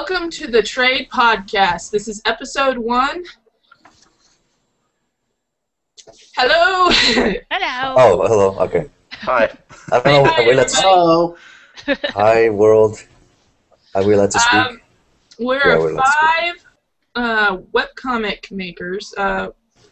Welcome to the Trade Podcast. This is episode 1. Hello. Hello. Oh, hello. Okay. Hi. I don't know. Hi, Hello. Hi, world. Are we allowed to speak? We're we're allowed to 5 webcomic makers.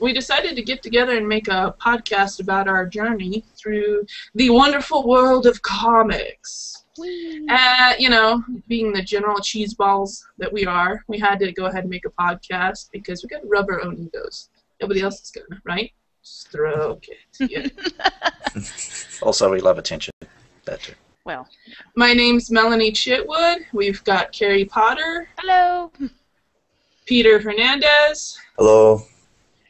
We decided to get together and make a podcast about our journey through the wonderful world of comics. You know, being the general cheeseballs that we are, we had to go ahead and make a podcast because we got to rub our own egos. Nobody else is gonna, right? Stroke it. Yeah. Also, we love attention. That too. Well, My name's Melanie Chitwood. We've got Carrie Potter, hello. Peter Hernandez, Hello.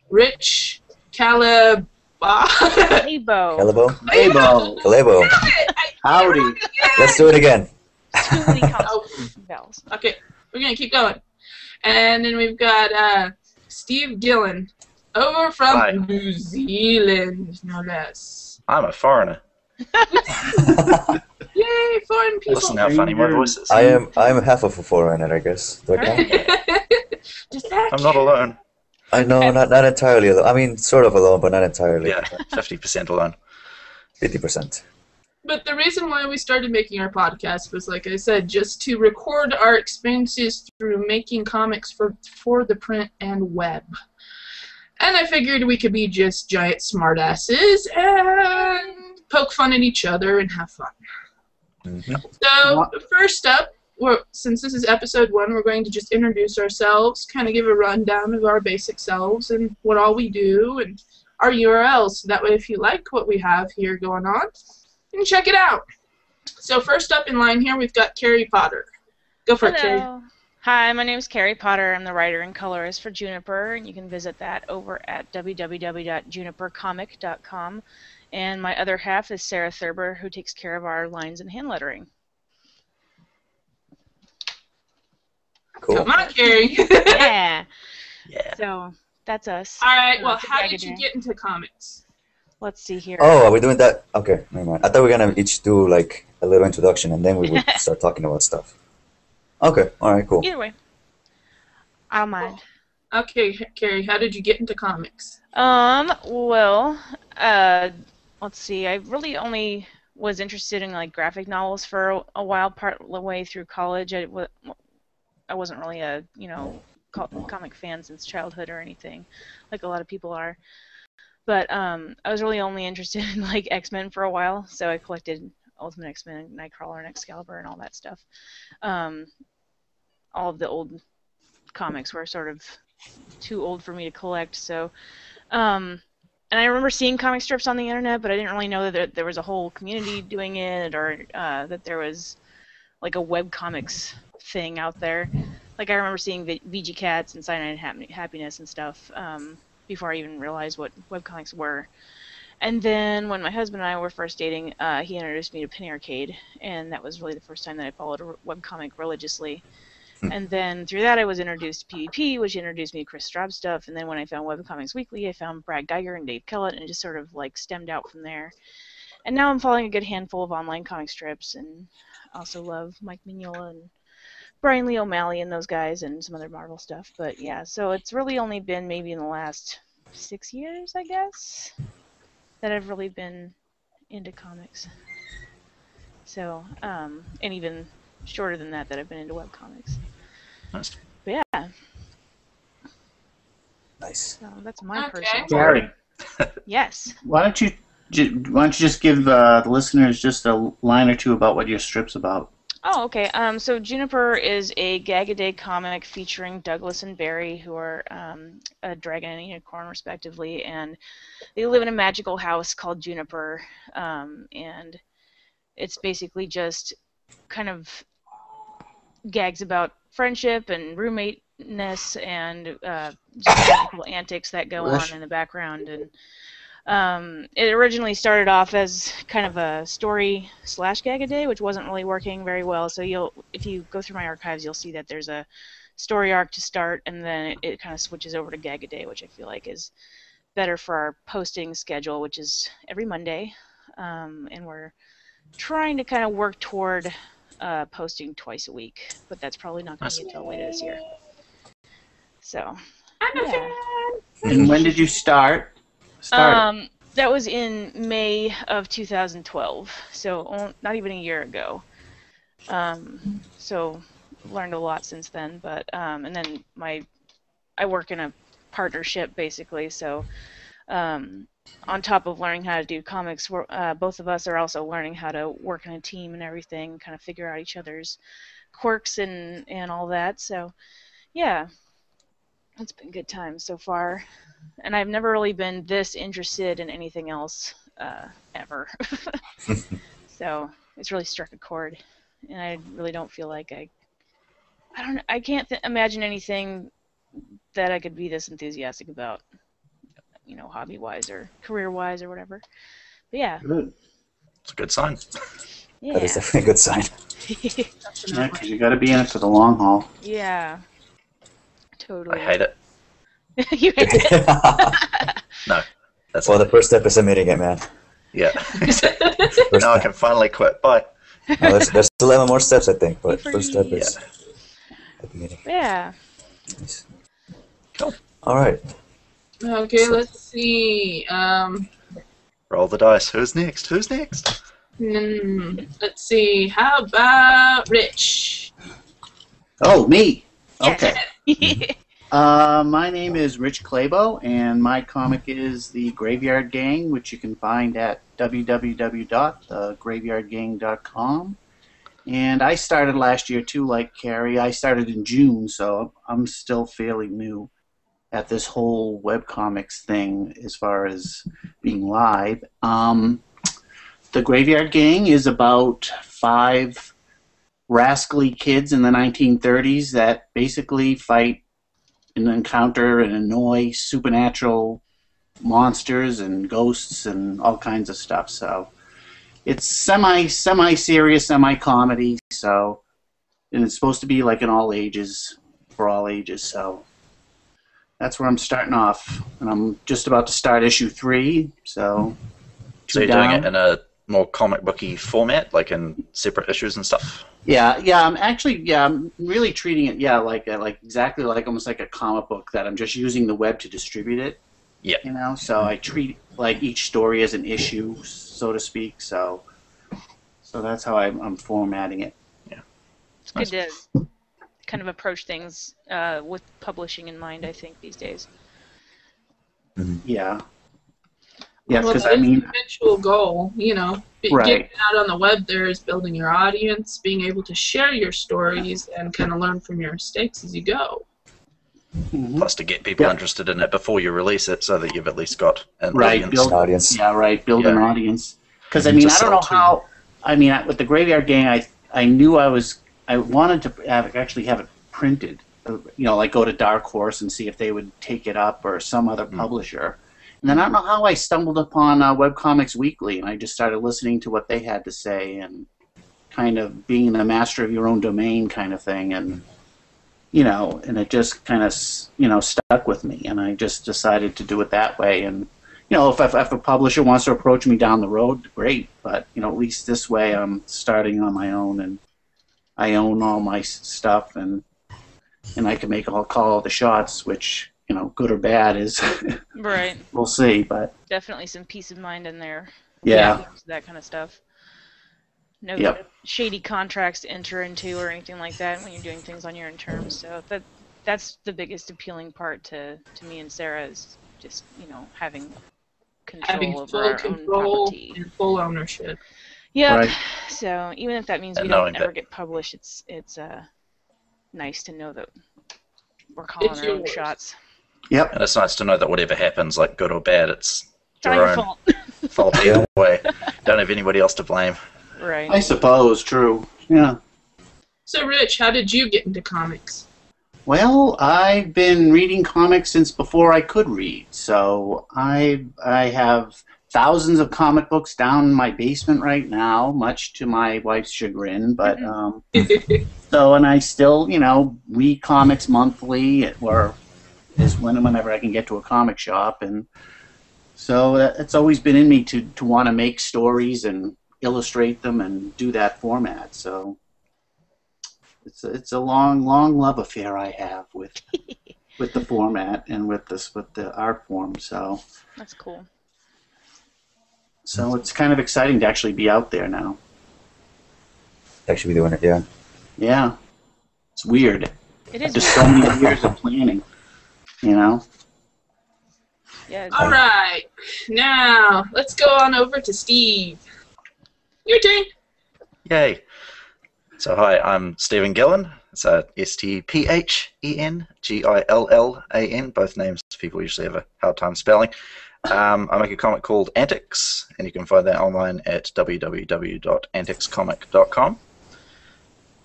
Rich Caleb. Abo. Calebo? Abo. Calebo. Howdy. Let's do it again. Too many consonant vowels. Okay, we're gonna keep going. And then we've got Steve Gillen, over from Hi. New Zealand, no less. I'm a foreigner. Yay, foreign people! Listen how funny my voice is. I'm half of a foreigner, I guess. Do I count? Just that. I'm not alone. I know, not entirely alone. I mean, sort of alone, but not entirely. Yeah, 50% alone. 50%. But the reason why we started making our podcast was, like I said, just to record our experiences through making comics for the print and web. And I figured we could be just giant smartasses and poke fun at each other and have fun. Mm-hmm. So, first up, since this is episode 1, we're going to just introduce ourselves, kind of give a rundown of our basic selves and what all we do and our URLs. So that way, if you like what we have here going on, you can check it out. So first up in line here, we've got Carrie Potter. Go for it, Carrie. Hello. Hi, my name is Carrie Potter. I'm the writer and colorist for Juniper, and you can visit that over at www.junipercomic.com. And my other half is Sarah Thurber, who takes care of our lines and hand lettering. Cool. Come on, Carrie. Yeah. Yeah. So that's us. All right, well, Lots of how did Gagaday. you get into comics? Let's see here. Oh, are we doing that? Okay, never mind. I thought we were going to each do, like, a little introduction, and then we would start talking about stuff. Okay, alright, cool. Either way, I don't mind. Okay, Carrie, how did you get into comics? Well, let's see. I really only was interested in like graphic novels for a while, part of the way through college. I wasn't really a comic fan since childhood or anything, like a lot of people are. But I was really only interested in like X-Men for a while, so I collected Ultimate X-Men, Nightcrawler, and Excalibur, and all that stuff. All of the old comics were sort of too old for me to collect, so and I remember seeing comic strips on the internet, but I didn't really know that there was a whole community doing it, or that there was like a webcomics thing out there. Like I remember seeing VG Cats and Cyanide Happiness and stuff before I even realized what webcomics were. And then when my husband and I were first dating, he introduced me to Penny Arcade, and that was really the first time that I followed a webcomic religiously. And then through that I was introduced to PvP, which introduced me to Chris Straub stuff, and then when I found Webcomics Weekly, I found Brad Geiger and Dave Kellett, and it just sort of like stemmed out from there. And now I'm following a good handful of online comic strips, and also love Mike Mignola and Brian Lee O'Malley and those guys, and some other Marvel stuff. But yeah, so it's really only been maybe in the last 6 years, I guess, that I've really been into comics. So, and even shorter than that I've been into webcomics. Nice. But yeah, Nice. so that's my Okay. personal. Gary, Yes. why don't you just give the listeners just a line or two about what your strip's about? Oh, okay. So Juniper is a Gagaday comic featuring Douglas and Barry, who are a dragon and a unicorn, respectively, and they live in a magical house called Juniper, and it's basically just kind of gags about friendship and roommate-ness and just magical antics that go on in the background. And it originally started off as kind of a story/Gagaday, which wasn't really working very well. So if you go through my archives, you'll see that there's a story arc to start, and then it kind of switches over to Gagaday, which I feel like is better for our posting schedule, which is every Monday. And we're trying to kind of work toward posting twice a week, but that's probably not going to be until later this year. So, I'm a yeah. fan. And when did you start? That was in May of 2012, so not even a year ago. So learned a lot since then, but and then I work in a partnership basically, so on top of learning how to do comics, both of us are also learning how to work in a team and everything, kind of figure out each other's quirks and all that. So yeah, it's been good times so far. And I've never really been this interested in anything else ever. So it's really struck a chord, and I really don't feel like I can't imagine anything that I could be this enthusiastic about, hobby-wise or career-wise or whatever. But yeah. Good. It's a good sign. Yeah. That is definitely a good sign. Yeah, because you got to be in it for the long haul. Yeah. Totally. I hate it. You hate it? No. That's Well, the first step is admitting it, man. Yeah. First Now I step. can finally quit. Bye. No, there's 11 more steps, I think, but Free. first step is admitting. Yeah. Nice. Cool. All right. Okay, let's see. Roll the dice. Who's next? Who's next? Let's see. How about Rich? Oh, me. Yes. Okay. My name is Rich Clabo, and my comic is The Graveyard Gang, which you can find at www.thegraveyardgang.com. And I started last year, too, like Carrie. I started in June, so I'm still fairly new at this whole webcomics thing as far as being live. The Graveyard Gang is about 5 rascally kids in the 1930s that basically fight and encounter and annoy supernatural monsters and ghosts and all kinds of stuff. So it's semi-serious, semi-comedy. So, and it's supposed to be like an all ages, for all ages. So that's where I'm starting off, and I'm just about to start issue 3. So So you're doing it in a more comic booky format, like in separate issues and stuff? Yeah. I'm really treating it, like exactly like almost like a comic book that I'm just using the web to distribute it. Yeah. So I treat like each story as an issue, so to speak. So that's how I'm formatting it. Yeah. It's good to kind of approach things with publishing in mind, I think, these days. Yeah. Yeah, Well, because that is the eventual goal, Right. Getting out on the web there is building your audience, being able to share your stories, and kind of learn from your mistakes as you go. Plus to get people interested in it before you release it, so that you've at least got an Right, audience. Audience. Yeah, right. Build an Yeah. audience. Because I mean, Just I don't know sell how. With the Graveyard Gang, I knew I wanted to actually have it printed. Like go to Dark Horse and see if they would take it up or some other publisher. And then I don't know how I stumbled upon Webcomics Weekly, and I just started listening to what they had to say and kind of being the master of your own domain kind of thing, and and it just kind of stuck with me, and I just decided to do it that way. And if a publisher wants to approach me down the road, great, but at least this way I'm starting on my own, and I own all my stuff, and I can call all the shots, which good or bad is Right. we'll see, but Definitely some peace of mind in there. yeah. That kind of stuff. No Yep. shady contracts to enter into or anything like that when you're doing things on your own terms. So that's the biggest appealing part to me and Sarah, is just having control over full our own control property. and full ownership. Yeah. Right. So even if that means we And don't knowing ever that- get published, it's nice to know that we're calling It's our own yours. shots. Yep. And it's nice to know that whatever happens, like good or bad, it's It's not your your own fault. fault either way. Don't have anybody else to blame. Right. I suppose, true. Yeah. So, Rich, how did you get into comics? Well, I've been reading comics since before I could read, so I have thousands of comic books down in my basement right now, much to my wife's chagrin. But and I still, read comics monthly, or whenever I can get to a comic shop, and so it's always been in me to want to make stories and illustrate them and do that format. So It's a long love affair I have with the format and with the art form. So That's cool. So it's kind of exciting to actually be out there now. Actually be doing it, yeah. Yeah, it's weird. It is. Just so many years of planning, you know. Yeah. All right, now let's go on over to Steve. Your turn. Yay. So hi, I'm Stephen Gillen. It's StPhengillan. Both names people usually have a hard time spelling. I make a comic called Antics, and you can find that online at www.anticscomic.com.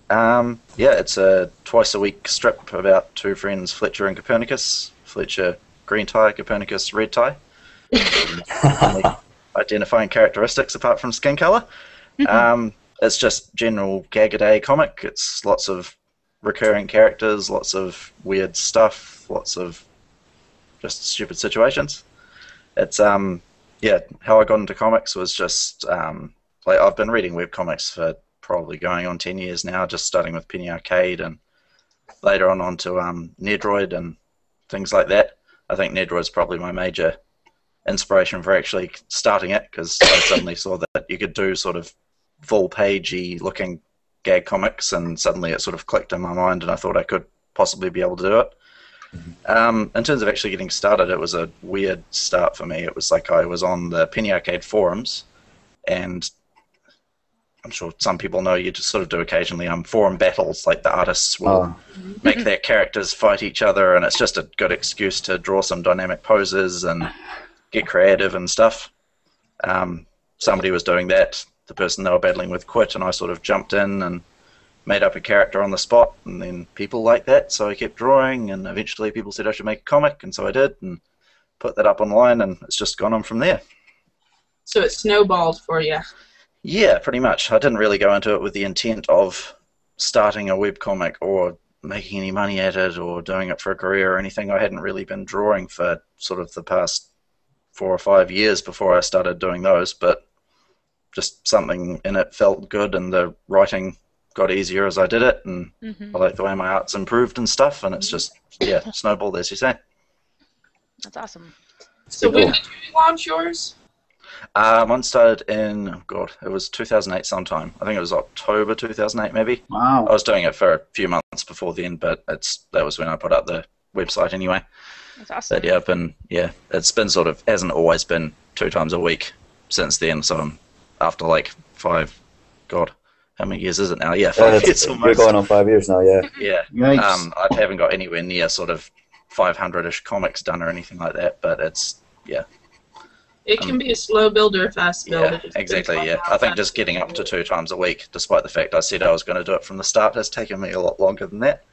Yeah, it's a twice-a-week strip about two friends, Fletcher and Copernicus. Fletcher, green tie, Copernicus, red tie. Only identifying characteristics apart from skin color. It's just general gag-a-day comic. It's lots of recurring characters, lots of weird stuff, lots of just stupid situations. It's yeah, how I got into comics was just like I've been reading webcomics for probably going on 10 years now, just starting with Penny Arcade and later on to Nedroid and things like that. I think Nedroid's probably my major inspiration for actually starting it, because I suddenly saw that you could do sort of full-pagey looking gag comics, and suddenly it sort of clicked in my mind and I thought I could possibly be able to do it. In terms of actually getting started, it was a weird start for me. It was like I was on the Penny Arcade forums, and I'm sure some people know you just sort of do occasionally forum battles, like the artists will make their characters fight each other, and it's just a good excuse to draw some dynamic poses and get creative and stuff. Somebody was doing that. The person they were battling with quit, and I sort of jumped in and made up a character on the spot, and then people liked that, so I kept drawing, and eventually people said I should make a comic, and so I did, and put that up online, and it's just gone on from there. So it snowballed for you. Yeah, pretty much. I didn't really go into it with the intent of starting a webcomic or making any money at it or doing it for a career or anything. I hadn't really been drawing for sort of the past 4 or 5 years before I started doing those, but just something in it felt good, and the writing got easier as I did it, and I like the way my art's improved and stuff, and it's just, yeah, snowballed, as you say. That's awesome. So when did you launch yours? Mine started in, oh God, it was 2008 sometime. I think it was October 2008 maybe. Wow. I was doing it for a few months before then, but that was when I put up the website anyway. That's awesome. But yeah, it's been sort of, hasn't always been 2 times a week since then, so I'm after like 5, God, how many years is it now? Yeah, 5 years almost. We're going on 5 years now, yeah. Yeah. Yikes. I haven't got anywhere near sort of 500-ish comics done or anything like that, but it's, yeah. It can be a slow builder, a fast builder. Yeah, exactly, yeah. I think just getting up to 2 times a week, despite the fact I said I was going to do it from the start, has taken me a lot longer than that.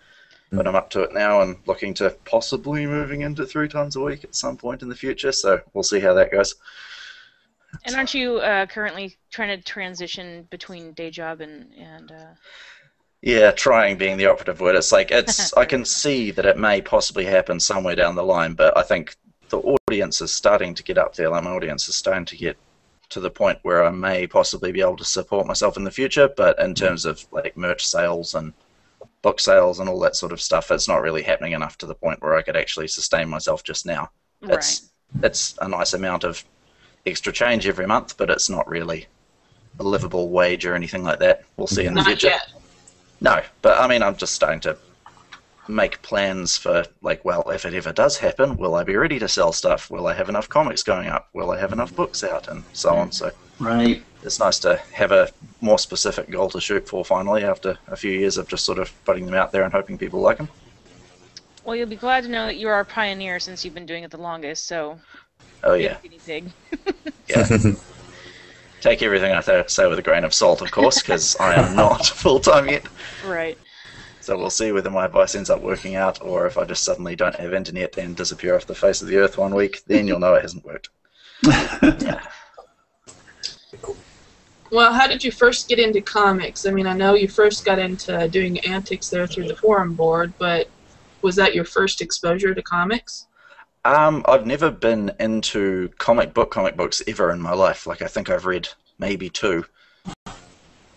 But I'm up to it now and looking to possibly moving into 3 times a week at some point in the future, so we'll see how that goes. And aren't you currently trying to transition between day job and Yeah, trying being the operative word. It's like, I can see that it may possibly happen somewhere down the line, but I think the audience is starting to get up there. Like, my audience is starting to get to the point where I may possibly be able to support myself in the future, but in terms of like merch sales and book sales and all that sort of stuff, it's not really happening enough to the point where I could actually sustain myself just now. Right. It's a nice amount of extra change every month, but it's not really a livable wage or anything like that. We'll see in the future. Not yet. No, but I mean, I'm just starting to make plans for, like, well, if it ever does happen, will I be ready to sell stuff? Will I have enough comics going up? Will I have enough books out? And so on. So Right. it's nice to have a more specific goal to shoot for finally, after a few years of just sort of putting them out there and hoping people like them. Well, you'll be glad to know that you are a pioneer since you've been doing it the longest, so... Oh, yeah. Guinea pig. Yeah. Take everything I say with a grain of salt, of course, because I am not full-time yet. Right. So we'll see whether my advice ends up working out, or if I just suddenly don't have internet and disappear off the face of the earth one week, then you'll know it hasn't worked. Yeah. Well, how did you first get into comics? I mean, I know you first got into doing antics there through the forum board, but was that your first exposure to comics? I've never been into comic books ever in my life. Like, I think I've read maybe 2.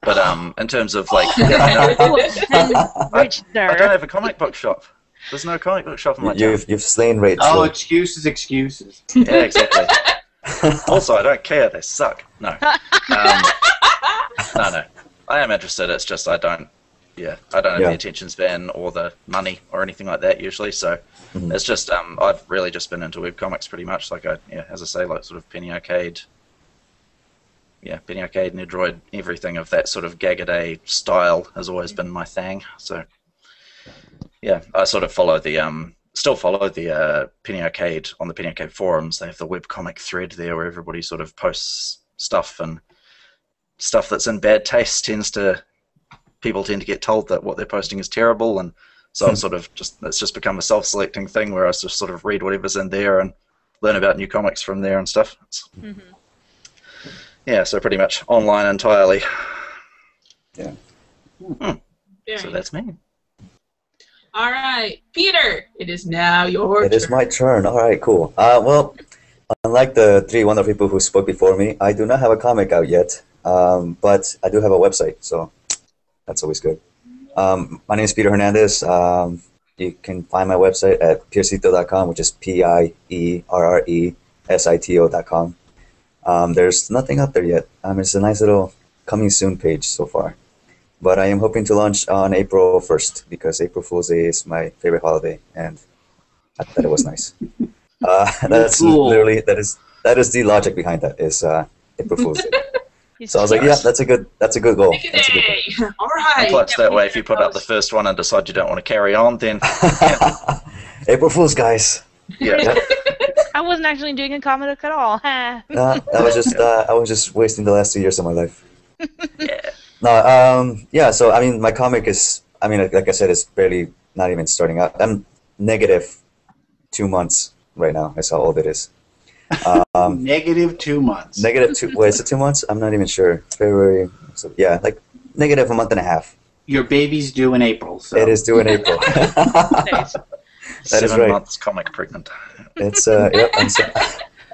But in terms of like, yeah, Rich I don't have a comic book shop. There's no comic book shop in my town. You've slain Rachel. Oh, excuses. Yeah, exactly. Also, I don't care. They suck. No. No. I am interested. It's just I don't. Yeah, I don't have the attention span or the money or anything like that usually. So it's just I've really just been into webcomics pretty much. Like as I say, like sort of Penny Arcade. Yeah, Penny Arcade, Nedroid, everything of that sort of Gag-A-Day style has always been my thing. So yeah, I sort of still follow the Penny Arcade on the Penny Arcade forums. They have the webcomic thread there where everybody sort of posts stuff, and stuff that's in bad taste people tend to get told that what they're posting is terrible, and so it's just become a self-selecting thing where I just sort of read whatever's in there and learn about new comics from there and stuff. Yeah, so pretty much online entirely. Yeah. So that's me. All right, Peter, it is now your turn. It is my turn. All right, cool. Well, unlike the three wonderful people who spoke before me, I do not have a comic out yet, but I do have a website, so that's always good. My name is Peter Hernandez. You can find my website at piercito.com, which is PIERRESITO.com. There's nothing up there yet. It's a nice little coming soon page so far. But I am hoping to launch on April 1st because April Fool's Day is my favorite holiday, and I thought it was nice. That's literally that is the logic behind that is April Fool's Day. So I was like, yeah, that's a good goal. That's a good goal. All right. Plus, that way, if you put up the first one and decide you don't want to carry on, then April Fool's, guys. Yeah. I wasn't actually doing a comic book at all. I was just wasting the last 2 years of my life. Yeah. No, yeah. So I mean, my comic is, like I said, it's barely not even starting out. I'm negative 2 months right now. That's how old it is. Negative 2 months. Negative two. Wait, is it 2 months? I'm not even sure. February. So yeah, like negative a month and a half. Your baby's due in April. So. It is due in April. Nice. That is 7 right. months comic pregnant. It's yep.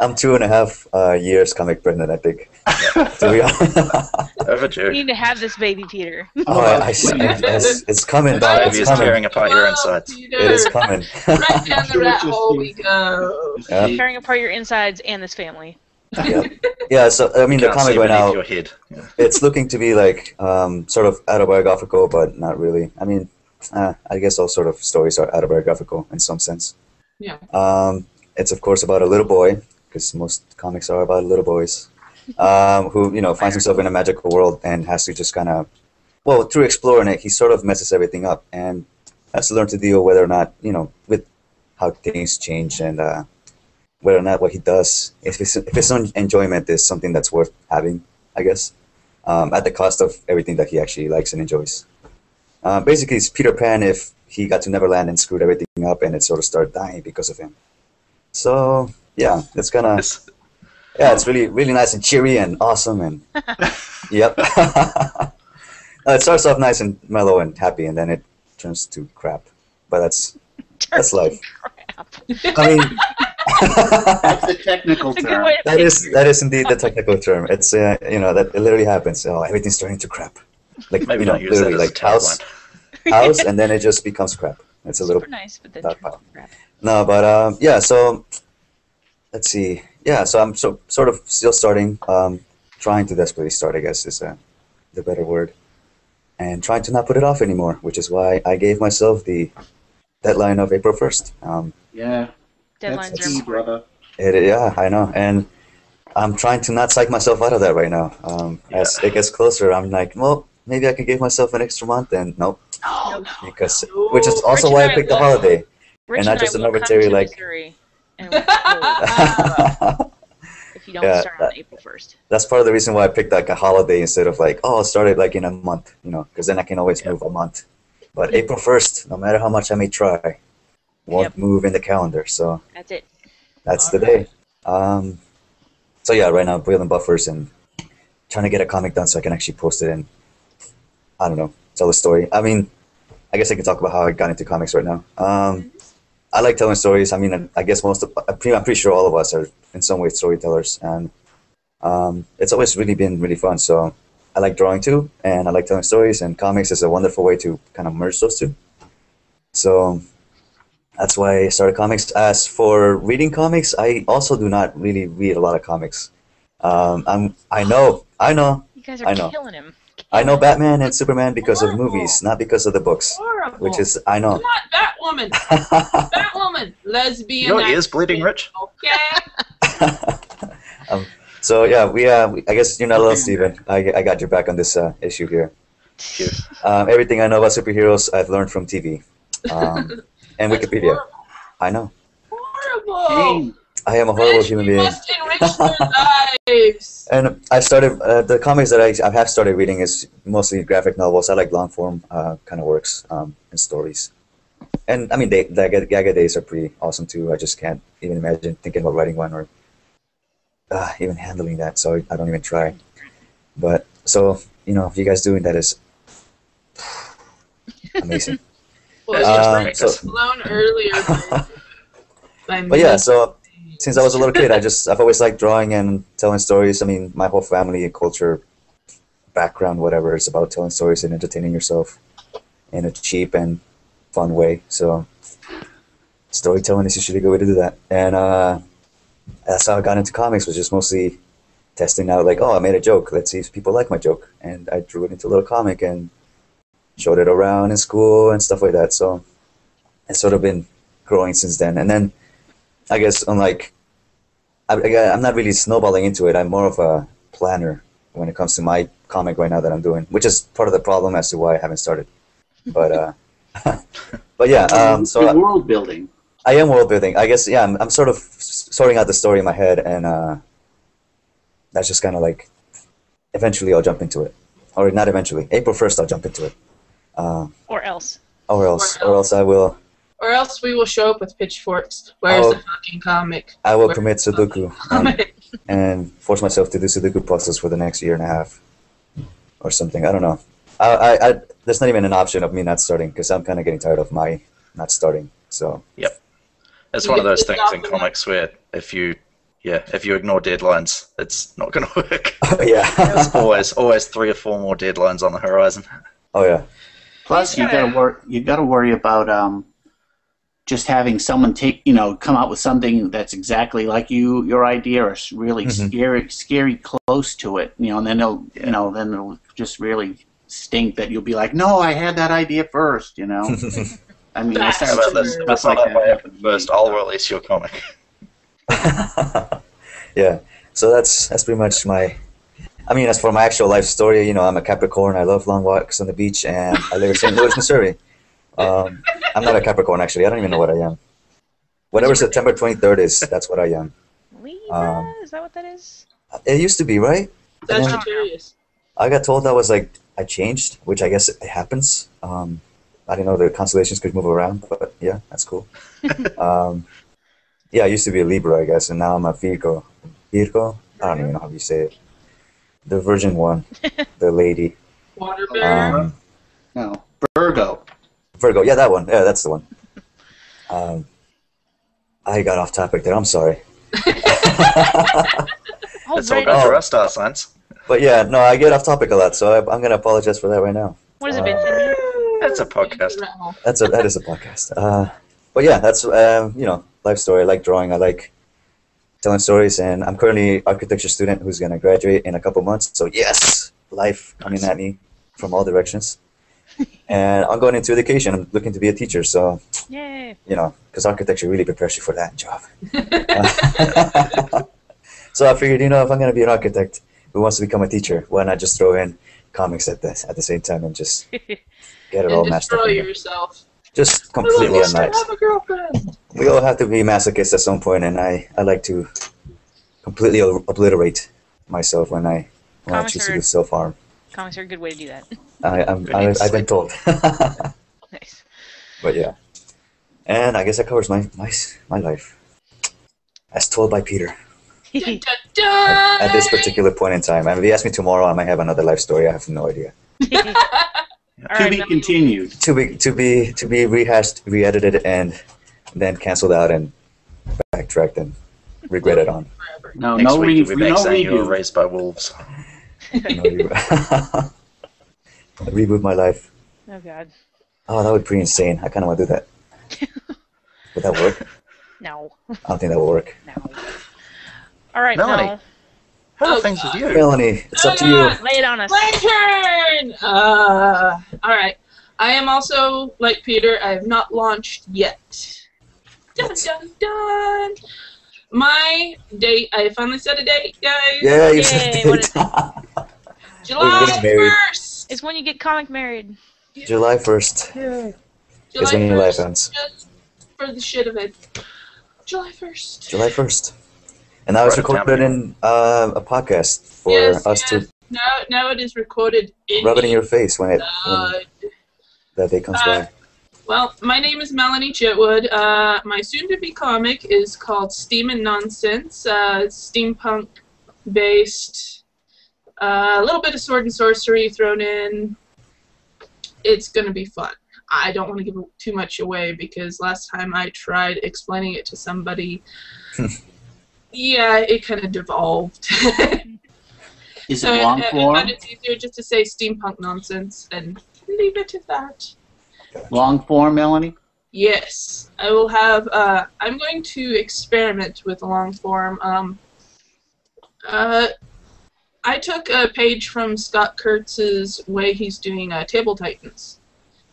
I'm 2.5 years comic pregnant, I think. To be honest. Overdue. You need to have this baby, Peter. It's coming, dog. Baby is tearing apart your insides. Peter. It is coming. Right down the rat hole we go. Yeah. Tearing apart your insides and this family. Yeah. So I mean, the Can't comic see right beneath now, your head. Yeah. it's looking to be like sort of autobiographical, but not really. I mean, I guess all sort of stories are autobiographical in some sense. Yeah. It's of course about a little boy, because most comics are about little boys, who finds himself in a magical world and has to just kind of, well, through exploring it, he sort of messes everything up and has to learn to deal whether or not with how things change and whether or not what he does, if his own enjoyment is something that's worth having, I guess, at the cost of everything that he actually likes and enjoys. Basically, it's Peter Pan if he got to Neverland and screwed everything up and it sort of started dying because of him. So, yeah, it's kind of... Yeah, it's really, really nice and cheery and awesome and... Yep. It starts off nice and mellow and happy, and then it turns to crap. But that's life. Crap. I mean... That's the technical term. That is indeed the technical term. It's that it literally happens. Oh, everything's turning to crap. Like Maybe don't use that literally as a like house, and then it just becomes crap. It's a little Super nice, but then dark turns pile. to crap. No, but yeah. So let's see. Yeah, so I'm sort of still starting, trying to desperately start, I guess is the better word, and trying to not put it off anymore, which is why I gave myself the deadline of April 1st. Yeah. Deadlines That's are key, important. brother. Yeah, I know, and I'm trying to not psych myself out of that right now. As it gets closer, I'm like, well, maybe I can give myself an extra month, and nope, because which is also Rich why and I I picked the will- holiday. Rich And not and just I an will come arbitrary, to like- Missouri and we'll if you don't Yeah, start on April 1st. That's part of the reason why I picked like a holiday instead of like, oh, I'll start it like in a month, because then I can always move a month. But April 1st, no matter how much I may try, won't move in the calendar. So That's it. that's the day. So yeah, right now building buffers and trying to get a comic done so I can actually post it and I don't know, tell the story. I mean, I guess I can talk about how I got into comics right now. I like telling stories. I mean, I guess I'm pretty sure all of us are in some way storytellers, and it's always really been really fun. So I like drawing too, and I like telling stories, and comics is a wonderful way to kind of merge those two. So that's why I started comics. As for reading comics, I also do not really read a lot of comics. I know. You guys are killing him. I know Batman and Superman because of movies, not because of the books. Horrible. Which is, I know. Not Batwoman. Batwoman. Lesbian. Your ears bleeding, Rich? Okay. So yeah, I guess you're not alone, Steven. I got your back on this issue here. Everything I know about superheroes, I've learned from TV and Wikipedia. I know. Horrible. I am a horrible human being. We must enrich their lives. And I started the comics that I have started reading is mostly graphic novels. I like long form kind of works and stories. And I mean, the Gaga days are pretty awesome too. I just can't even imagine thinking about writing one or even handling that. So I don't even try. But so if you guys doing that is amazing. Well, blown earlier. But yeah, so since I was a little kid, I've always liked drawing and telling stories. I mean, my whole family and culture, background, whatever, is about telling stories and entertaining yourself in a cheap and fun way. So storytelling is usually a good way to do that. And that's how I got into comics, was just mostly testing out, like, oh, I made a joke. Let's see if people like my joke. And I drew it into a little comic and showed it around in school and stuff like that. So it's sort of been growing since then. And then I guess I'm not really snowballing into it. I'm more of a planner when it comes to my comic right now that I'm doing, which is part of the problem as to why I haven't started. But but yeah, so you're world building. I am world building. I guess I'm sort of sorting out the story in my head, and that's just kind of like eventually I'll jump into it, or not eventually. April 1st I'll jump into it. Or else I will. Or else we will show up with pitchforks. Where's the fucking comic? I will commit Sudoku and force myself to do Sudoku puzzles for the next year and a half or something. I don't know. There's not even an option of me not starting because I'm kind of getting tired of my not starting. So. Yep. It's one of those things in comics where if you ignore deadlines, it's not going to work. Oh, yeah. There's always 3 or 4 more deadlines on the horizon. Oh yeah. Plus, you gotta worry about just having someone come out with something that's exactly like your idea, or really scary close to it. And then it'll just really stink that you'll be like, no, I had that idea first. I mean, that's not what happened first. I'll release your comic. Yeah. So that's pretty much my. I mean, as for my actual life story, I'm a Capricorn. I love long walks on the beach, and I live in St. Louis, Missouri. I'm not a Capricorn, actually. I don't even know what I am. Whatever September 23rd is, that's what I am. Libra? Is that what that is? It used to be, right? Sagittarius. I got told that was like, I changed, which I guess it happens. I didn't know the constellations could move around, but yeah, that's cool. Yeah, I used to be a Libra, I guess, and now I'm a Virgo. Virgo? I don't even know how you say it. The Virgin one, the lady. Water bear. No, Virgo. Virgo, yeah, that one. Yeah, that's the one. I got off topic there. I'm sorry. It's all good for us, star signs. But yeah, no, I get off topic a lot, so I'm gonna apologize for that right now. What has it been, Timmy? That's a podcast. That is a podcast. But yeah, that's life story. I like drawing. I like telling stories, and I'm currently an architecture student who's gonna graduate in a couple months. So yes, life coming at me from all directions. And I'm going into education. I'm looking to be a teacher, so yay! Because architecture really prepares you for that job. So I figured, if I'm going to be an architect who wants to become a teacher, why not just throw in comics at the same time and just get it all mastered? Destroy yourself. Just completely unmatched. Have a girlfriend. We all have to be masochists at some point, and I like to completely obliterate myself when I choose to do self-harm. Comics are a good way to do that. I've been told. Nice. But yeah, and I guess that covers my life, as told by Peter. Dun, dun, dun. At this particular point in time. And if you ask me tomorrow, I might have another life story. I have no idea. To be continued. To be rehashed, re-edited, and then canceled out and backtracked and regretted on. No, Next no week you'll be back saying you were redo. raised by wolves. Reboot my life. Oh God. Oh, that would be pretty insane. I kind of want to do that. Would that work? No. I don't think that will work. No. All right, Melanie. Mel. How are things with you? Melanie, it's up to you. Lay it on us. My turn! Alright. I am also, like Peter, I have not launched yet. Dun dun dun! My date, I finally set a date, guys. Yeah, you Yay, said what it. is it? July getting married. 1st! It's when you get comic married. July 1st July is when your life 1st, ends. just for the shit of it. July 1st. July 1st. And that was Write it down, recorded man. in a podcast for Yes, us yes. to Now it is recorded in rub it in your face when blood. that day comes by. Well, my name is Melanie Chitwood. My soon-to-be comic is called Steam and Nonsense. It's steampunk-based. A little bit of sword and sorcery thrown in. It's going to be fun. I don't want to give too much away because last time I tried explaining it to somebody, yeah, it kind of devolved. Is it long form? I thought it's easier just to say steampunk nonsense and leave it at that. Long form, Melanie? Yes, I will have. I'm going to experiment with long form. I took a page from Scott Kurtz's way he's doing Table Titans,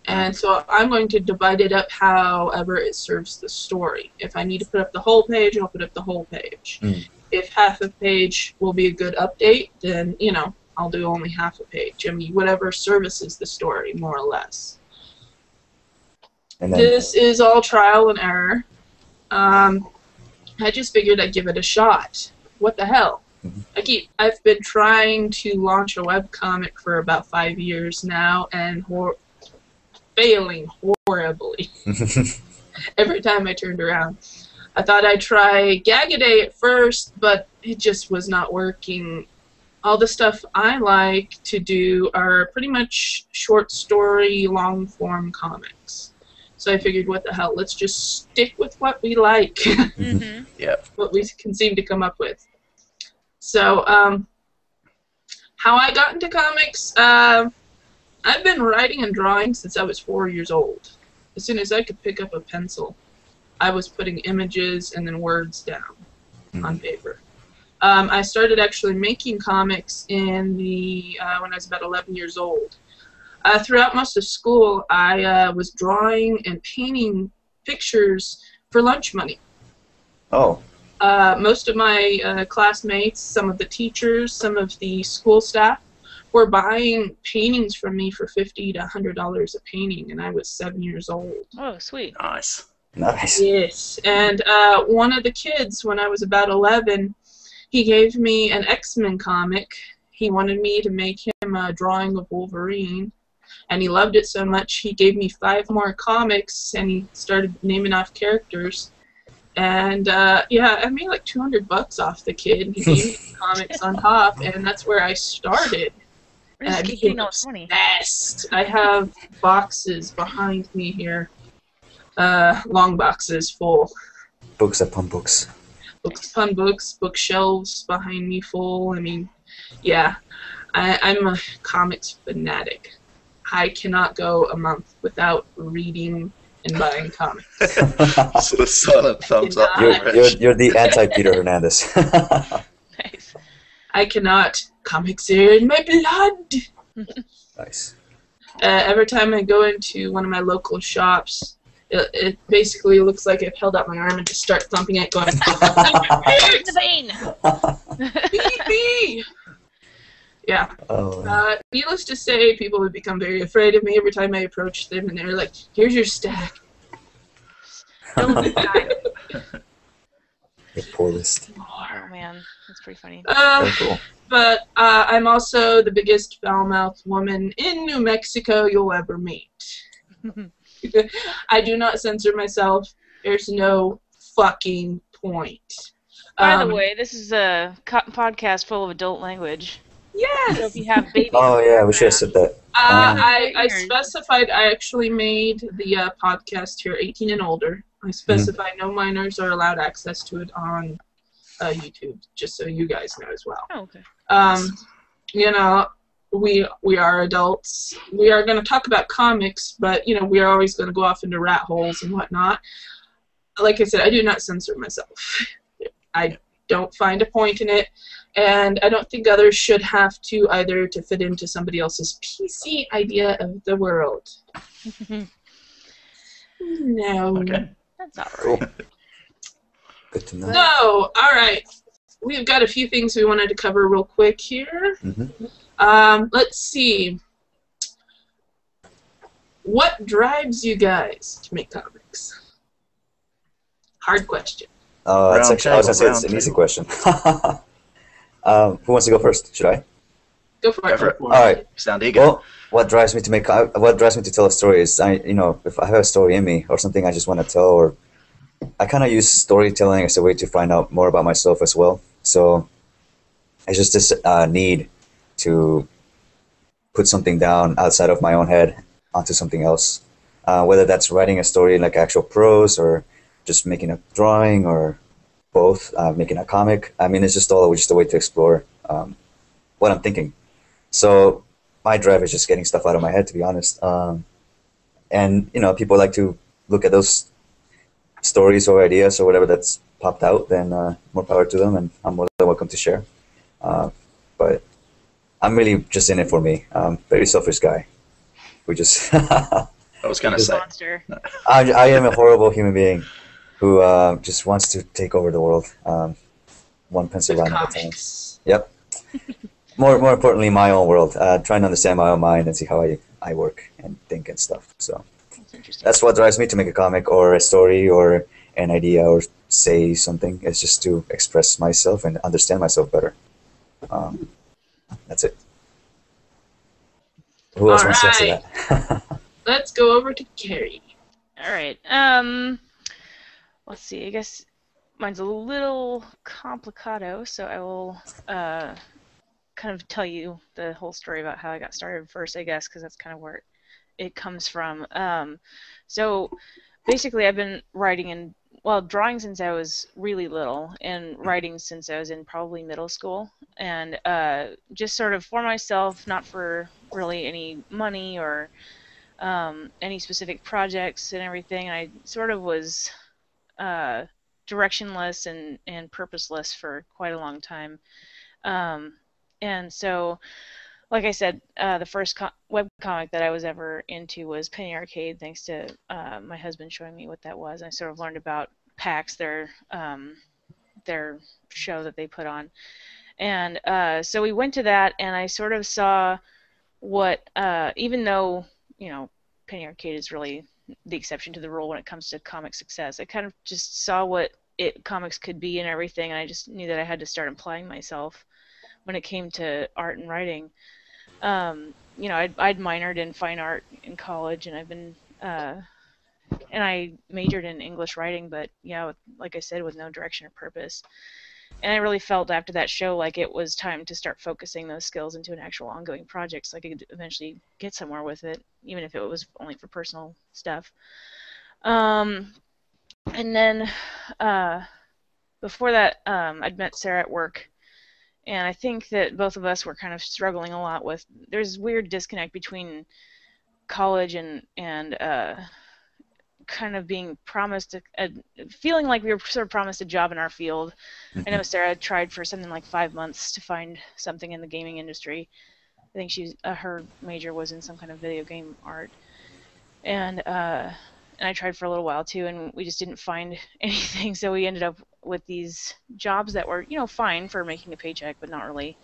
and so I'm going to divide it up however it serves the story. If I need to put up the whole page, I'll put up the whole page. If half a page will be a good update, then I'll do only half a page. I mean, whatever services the story, more or less. And then, This is all trial and error. I just figured I'd give it a shot. What the hell? I've been trying to launch a webcomic for about 5 years now and failing horribly every time I turned around. I thought I'd try Gag-A-Day at first, but it just was not working. All the stuff I like to do are pretty much short story, long form comics. So I figured, what the hell, let's just stick with what we like, what we can seem to come up with. So, how I got into comics, I've been writing and drawing since I was 4 years old. As soon as I could pick up a pencil, I was putting images and then words down on paper. I started actually making comics in when I was about 11 years old. Throughout most of school, I was drawing and painting pictures for lunch money. oh, Most of my classmates, some of the teachers, some of the school staff were buying paintings from me for $50 to $100 a painting, and I was 7 years old. Oh, sweet. Nice. nice. Yes, and one of the kids, when I was about 11, he gave me an X-Men comic. He wanted me to make him a drawing of Wolverine, and he loved it so much he gave me 5 more comics, and he started naming off characters. And yeah, I made like $200 off the kid. He gave me comics on top, and that's where I started. And I became obsessed. I have boxes behind me here, long boxes full. Books upon books. Books upon books, bookshelves behind me full. I mean, yeah, I'm a comics fanatic. I cannot go a month without reading and buying comics. So the silent thumbs up. You're the anti-Peter Hernandez. Nice. I cannot. Comics are in my blood. Nice. Every time I go into one of my local shops, it basically looks like I've held out my arm and just start thumping it, going, The vein. "Beep!" Yeah. Oh. Needless to say, people would become very afraid of me every time I approached them, and they were like, "Here's your stack." Don't die. Your poor list. Oh man, that's pretty funny. Very cool. But I'm also the biggest foul-mouthed woman in New Mexico you'll ever meet. I do not censor myself. There's no fucking point. By the way, this is a podcast full of adult language. So Yes! if you have babies. Oh yeah, we should have said that. I specified, I actually made the podcast here 18 and older. I specified no minors are allowed access to it on YouTube, just so you guys know as well. Oh, okay. you know, we are adults. We are going to talk about comics, but, you know, we are always going to go off into rat holes and whatnot. Like I said, I do not censor myself. I don't find a point in it, and I don't think others should have to either to fit into somebody else's PC idea of the world. No. Okay. That's all right. Cool. Good to know. So, all right. We've got a few things we wanted to cover real quick here. Let's see. What drives you guys to make comics? Hard question. It's actually, I was going to say it's round an easy table. question. Who wants to go first? Should I? Go for Go it. for it. All right. You sound eager. Well, what drives me to tell a story is, if I have a story in me or something I just want to tell, or I kind of use storytelling as a way to find out more about myself as well. So it's just this need to put something down outside of my own head onto something else, whether that's writing a story like actual prose or just making a drawing or both, making a comic. I mean, it's just a way to explore what I'm thinking. So my drive is just getting stuff out of my head, to be honest. And people like to look at those stories or ideas or whatever that's popped out, then more power to them, and I'm more than welcome to share. But I'm really just in it for me. Very selfish guy. We just I was going to say. Monster. I am a horrible human being who just wants to take over the world, one pencil With line at a time. comics. Yep. More importantly, my own world. Trying to understand my own mind and see how I work and think and stuff. So That's interesting. that's what drives me to make a comic or a story or an idea or say something. It's just to express myself and understand myself better. That's it. Who else wants to answer that? Let's go over to Carrie. All right. Let's see. I guess mine's a little complicado, so I will kind of tell you the whole story about how I got started first, I guess, because that's kind of where it comes from. So basically, I've been writing drawing since I was really little, and writing since I was in probably middle school, and just sort of for myself, not for really any money or any specific projects and everything. And I sort of was directionless and purposeless for quite a long time. And so, like I said, the first webcomic that I was ever into was Penny Arcade, thanks to my husband showing me what that was. I sort of learned about PAX, their show that they put on. And so we went to that, and I sort of saw what, even though, Penny Arcade is really the exception to the rule when it comes to comic success, I kind of just saw what comics could be and everything, and I just knew that I had to start applying myself when it came to art and writing. I'd minored in fine art in college, and I've been, and I majored in English writing, but like I said, with no direction or purpose. And I really felt after that show like it was time to start focusing those skills into an actual ongoing project so I could eventually get somewhere with it, even if it was only for personal stuff. And then before that, I'd met Sarah at work, and I think that both of us were kind of struggling a lot with, there's a weird disconnect between college and kind of being promised feeling like we were sort of promised a job in our field. I know Sarah tried for something like 5 months to find something in the gaming industry. I think her major was in some kind of video game art, and I tried for a little while too, and we just didn't find anything. So we ended up with these jobs that were fine for making a paycheck, but not really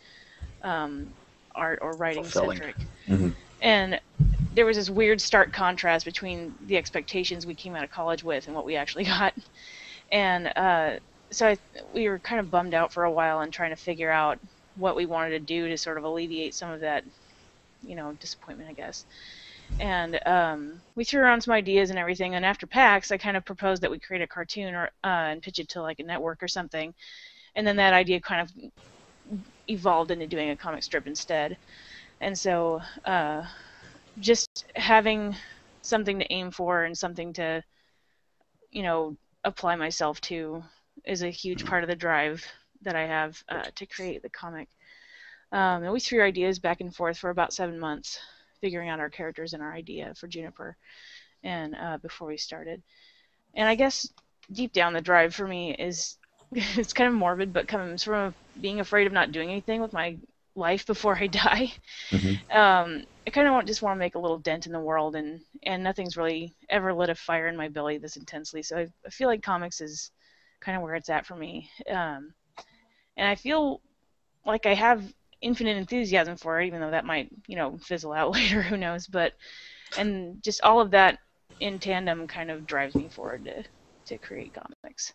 art or writing centric. And there was this weird stark contrast between the expectations we came out of college with and what we actually got. And so we were kind of bummed out for a while and trying to figure out what we wanted to do to sort of alleviate some of that, disappointment, I guess. And we threw around some ideas and everything. And after PAX, I kind of proposed that we create a cartoon and pitch it to like a network or something. And then that idea kind of evolved into doing a comic strip instead. And so just having something to aim for and something to, apply myself to is a huge part of the drive that I have to create the comic. And we threw ideas back and forth for about 7 months, figuring out our characters and our idea for Juniper, and before we started. And I guess deep down the drive for me is it's kind of morbid, but comes from being afraid of not doing anything with my life before I die. I kind of just want to make a little dent in the world, and nothing's really ever lit a fire in my belly this intensely. So I feel like comics is kind of where it's at for me. And I feel like I have infinite enthusiasm for it, even though that might, fizzle out later, who knows. And just all of that in tandem kind of drives me forward to create comics.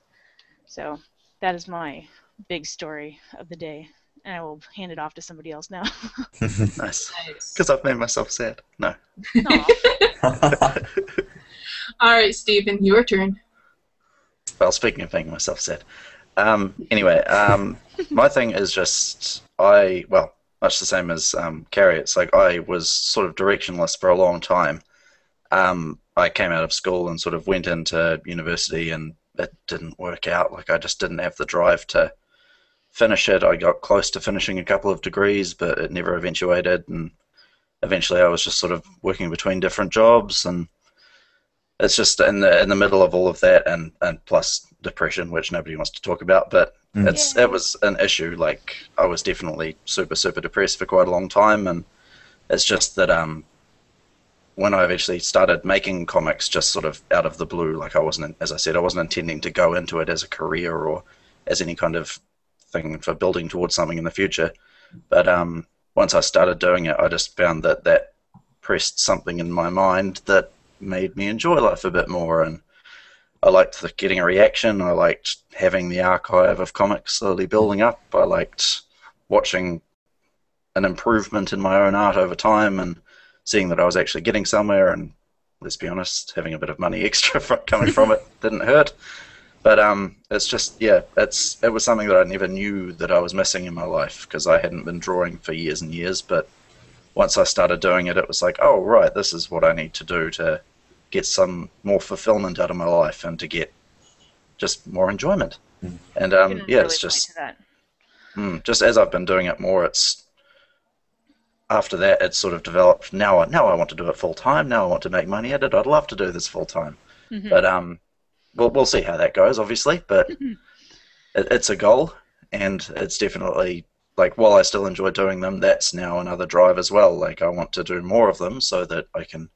So that is my big story of the day. And I will hand it off to somebody else now. Nice. Because I've made myself sad. No. All right, Stephen, your turn. Well, speaking of making myself sad. Anyway, my thing is just, much the same as Carrie. It's like I was sort of directionless for a long time. I came out of school and sort of went into university, and it didn't work out. Like, I just didn't have the drive to finish it. I got close to finishing a couple of degrees, but it never eventuated, and eventually I was just sort of working between different jobs, and it's just in the middle of all of that, and plus depression, which nobody wants to talk about, but it was an issue. Like, I was definitely super, super depressed for quite a long time, and it's just that when I eventually started making comics just sort of out of the blue, like as I said, I wasn't intending to go into it as a career or as any kind of thing for building towards something in the future. But once I started doing it, I just found that pressed something in my mind that made me enjoy life a bit more, and I liked getting a reaction. I liked having the archive of comics slowly building up. I liked watching an improvement in my own art over time and seeing that I was actually getting somewhere, and let's be honest, having a bit of money extra coming from it didn't hurt. But it's just, it was something that I never knew that I was missing in my life, because I hadn't been drawing for years and years. But once I started doing it, it was like, oh, right, this is what I need to do to get some more fulfillment out of my life and to get just more enjoyment. And it's just, just as I've been doing it more, after that, it's sort of developed. Now I want to do it full time. Now I want to make money at it. I'd love to do this full time. But we'll see how that goes, obviously. But it's a goal, and it's definitely, like, while I still enjoy doing them, that's now another drive as well. Like, I want to do more of them so that I can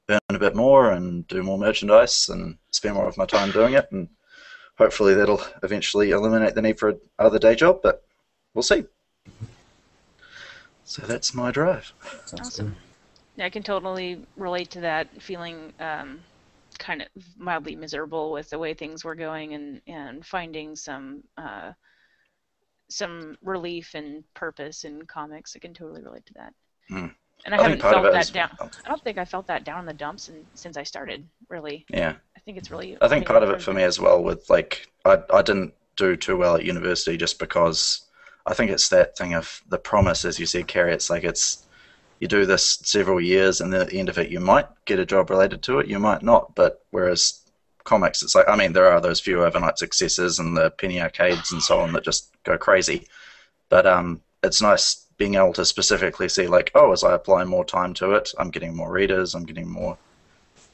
earn a bit more and do more merchandise and spend more of my time doing it. And hopefully that'll eventually eliminate the need for another day job. But we'll see. So that's my drive. Awesome. Yeah, I can totally relate to that feeling. Kind of mildly miserable with the way things were going, and finding some relief and purpose in comics. I can totally relate to that. And I haven't felt that down. I don't think I felt that down in the dumps since I started, really. Yeah. I think it's really... I think part of it for me as well with, like, I didn't do too well at university just because I think it's that thing of the promise, as you said, Carrie. It's like you do this several years, and then at the end of it, you might get a job related to it, you might not. But whereas comics, it's like, I mean, there are those few overnight successes and the penny arcades and so on that just go crazy. But it's nice being able to specifically see, like, oh, as I apply more time to it, I'm getting more readers, I'm getting more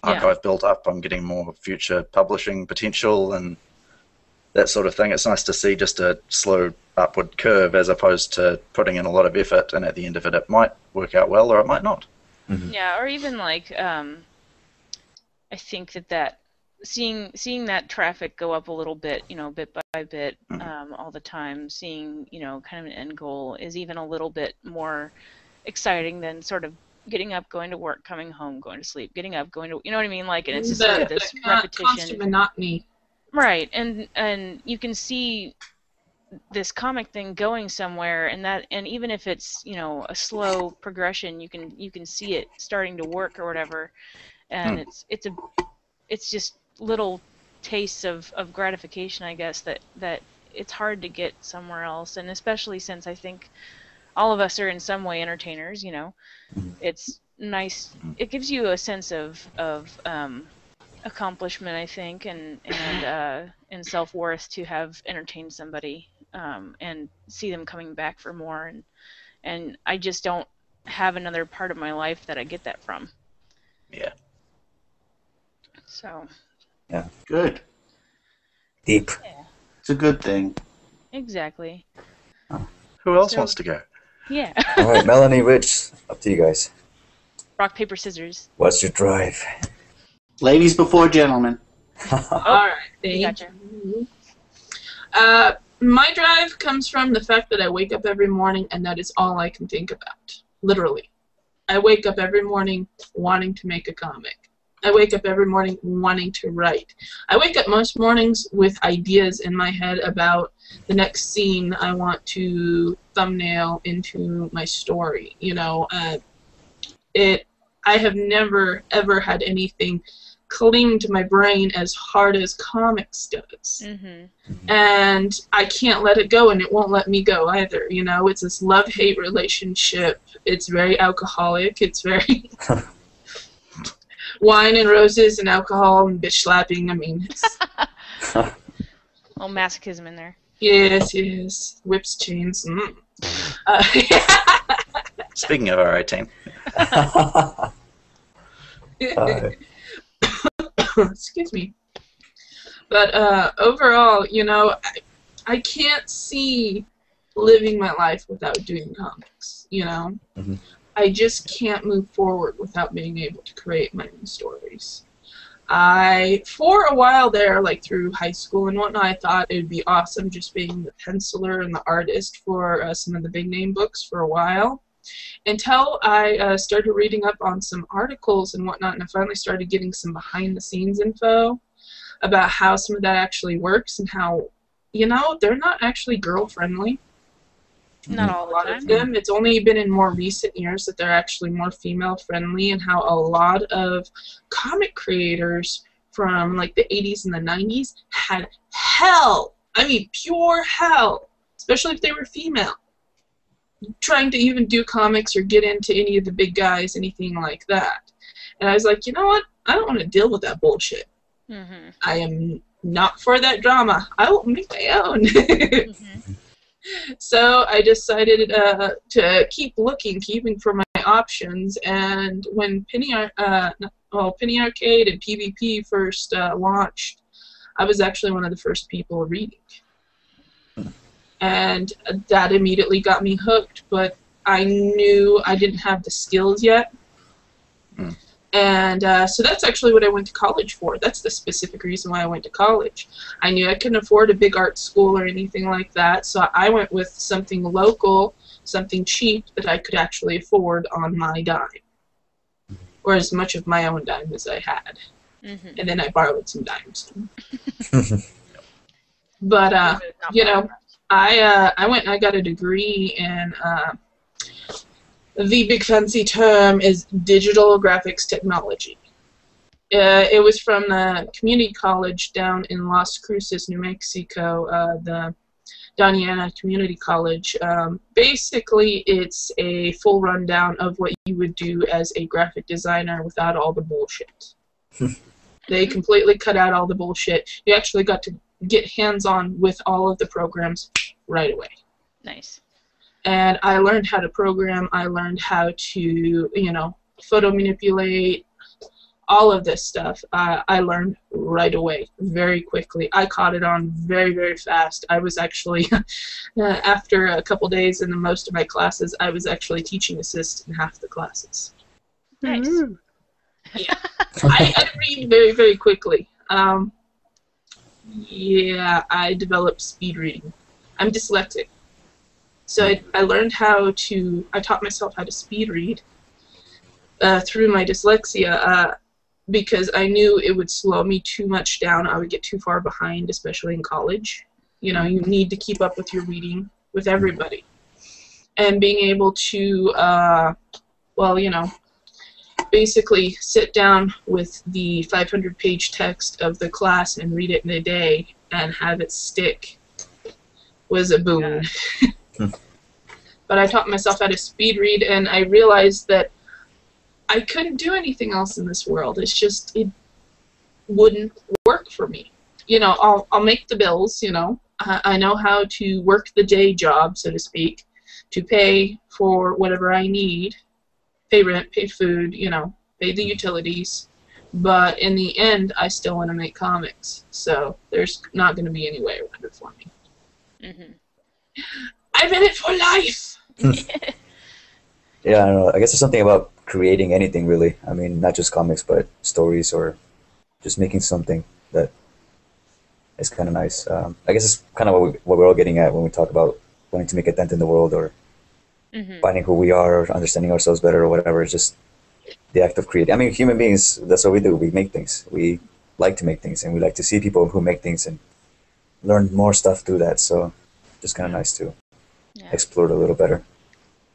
archive built up, I'm getting more future publishing potential and that sort of thing. It's nice to see just a slow upward curve as opposed to putting in a lot of effort, and at the end of it, it might work out well or it might not. Yeah, or even like I think that seeing that traffic go up a little bit, bit by bit, all the time, seeing, kind of an end goal is even a little bit more exciting than sort of getting up, going to work, coming home, going to sleep, getting up, going to, you know what I mean? Like, and it's just sort of this repetition. Constant monotony. Right, and you can see this comic thing going somewhere, and even if it's a slow progression, you can see it starting to work or whatever, and it's just little tastes of gratification, I guess, that it's hard to get somewhere else, and especially since I think all of us are in some way entertainers, it's nice. It gives you a sense of accomplishment, I think, and self-worth to have entertained somebody, and see them coming back for more, and I just don't have another part of my life that I get that from. Yeah. So. Yeah. Good. Deep. Yeah. It's a good thing. Exactly. Who else So- wants to go? Yeah. All right, Melanie, Rich, up to you guys. Rock, paper, scissors. What's your drive? Ladies before gentlemen. Alright, We thank gotcha. you. My drive comes from the fact that I wake up every morning and that is all I can think about. Literally. I wake up every morning wanting to make a comic. I wake up every morning wanting to write. I wake up most mornings with ideas in my head about the next scene I want to thumbnail into my story. You know, I have never, ever had anything cling to my brain as hard as comics does. Mm-hmm. And I can't let it go, and it won't let me go either. You know, it's this love-hate relationship. It's very alcoholic. It's very wine and roses and alcohol and bitch slapping. I mean, it's, Little masochism in there. yes, whips, chains. Speaking of R18, Excuse me. But overall, you know, I can't see living my life without doing comics, you know? Mhm. I just can't move forward without being able to create my own stories. For a while there, like through high school and whatnot, I thought it would be awesome just being the penciler and the artist for some of the big name books for a while. Until I started reading up on some articles and whatnot, and I finally started getting some behind-the-scenes info about how some of that actually works and how, you know, they're not actually girl-friendly. Not all A the lot of time. them. It's only been in more recent years that they're actually more female-friendly, and how a lot of comic creators from like the 80s and the 90s had hell. I mean, pure hell, especially if they were female. Trying to even do comics or get into any of the big guys, anything like that. And I was like, you know what? I don't want to deal with that bullshit. Mm-hmm. I am not for that drama. I will make my own. Mm-hmm. So I decided to keep looking, keeping for my options. And when Penny Arcade and PvP first launched, I was actually one of the first people reading. And that immediately got me hooked, but I knew I didn't have the skills yet. Mm. And so that's actually what I went to college for. That's the specific reason why I went to college. I knew I couldn't afford a big art school or anything like that, so I went with something local, something cheap that I could actually afford on my dime. Or as much of my own dime as I had. Mm-hmm. And then I borrowed some dimes. But, you know, I went and I got a degree in, the big fancy term is digital graphics technology. It was from the community college down in Las Cruces, New Mexico, the Doniana Community College. Basically, it's a full rundown of what you would do as a graphic designer without all the bullshit. They completely cut out all the bullshit. You actually got to get hands-on with all of the programs right away. Nice. And I learned how to program. I learned how to, you know, photo manipulate, all of this stuff. I learned right away, very quickly. I caught it on very, very fast. I was actually, after a couple days in most of my classes, I was actually teaching assistant in half the classes. Nice. Yeah. I read very, very quickly. Yeah, I developed speed reading. I'm dyslexic. So I learned how to, I taught myself how to speed read through my dyslexia because I knew it would slow me too much down. I would get too far behind, especially in college. You know, you need to keep up with your reading with everybody. And being able to, well, you know, basically sit down with the 500-page text of the class and read it in a day and have it stick was a boon. But I taught myself how to speed read, and I realized that I couldn't do anything else in this world. It's just, it wouldn't work for me. You know, I'll make the bills, you know. I know how to work the day job, so to speak, to pay for whatever I need, pay rent, pay food, pay the utilities. But in the end, I still want to make comics. So there's not going to be any way around it for me. Mm-hmm. I'm in it for life! Yeah, I don't know. I guess there's something about creating anything, really. I mean, not just comics, but stories or just making something that is kind of nice. I guess it's kind of what we're all getting at when we talk about wanting to make a dent in the world or finding who we are or understanding ourselves better or whatever. It's just the act of creating. I mean, human beings, that's what we do. We make things. We like to make things, and we like to see people who make things and learn more stuff through that. So just kind of nice to explore it a little better.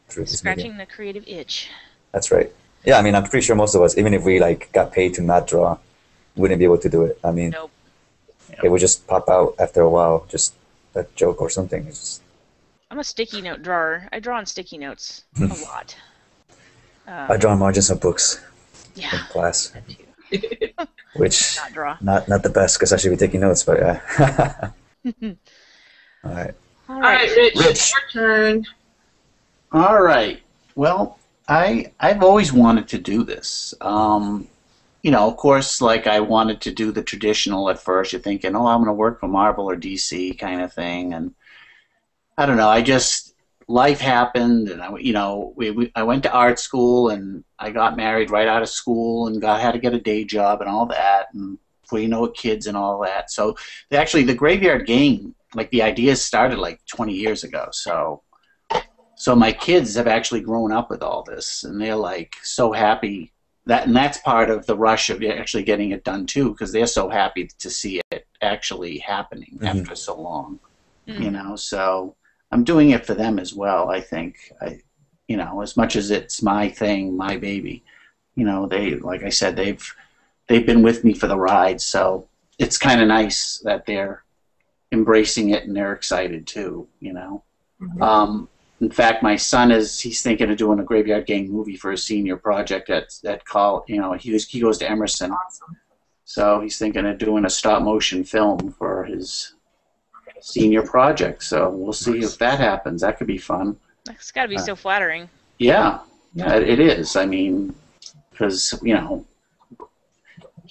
Scratching the creative itch. That's right. Yeah, I mean, I'm pretty sure most of us, even if we got paid to not draw, wouldn't be able to do it. I mean, nope. It would just pop out after a while, just a joke or something. It's just... I'm a sticky note drawer. I draw on sticky notes a lot. I draw on margins of books in class, which not the best because I should be taking notes, but yeah. All right. All right, Rich, your turn. All right. Well, I've always wanted to do this. Of course, I wanted to do the traditional at first. You're thinking, oh, I'm going to work for Marvel or DC kind of thing. And I don't know. Life happened, and I went to art school, and I got married right out of school, and had to get a day job and all that, and before you know it, kids and all that. So actually, the Graveyard Game, the ideas started 20 years ago. So my kids have actually grown up with all this, and they're so happy and that's part of the rush of actually getting it done too, because they're so happy to see it actually happening after so long. So I'm doing it for them as well. I think as much as it's my thing, my baby, they, like I said, they've been with me for the ride. So it's kind of nice that they're embracing it and they're excited too. In fact, my son he's thinking of doing a Graveyard Gang movie for his senior project at college. He goes to Emerson. Awesome. So he's thinking of doing a stop motion film for his senior project. So we'll see if that happens. That could be fun. That's got to be so flattering. Yeah, it is. I mean, because, he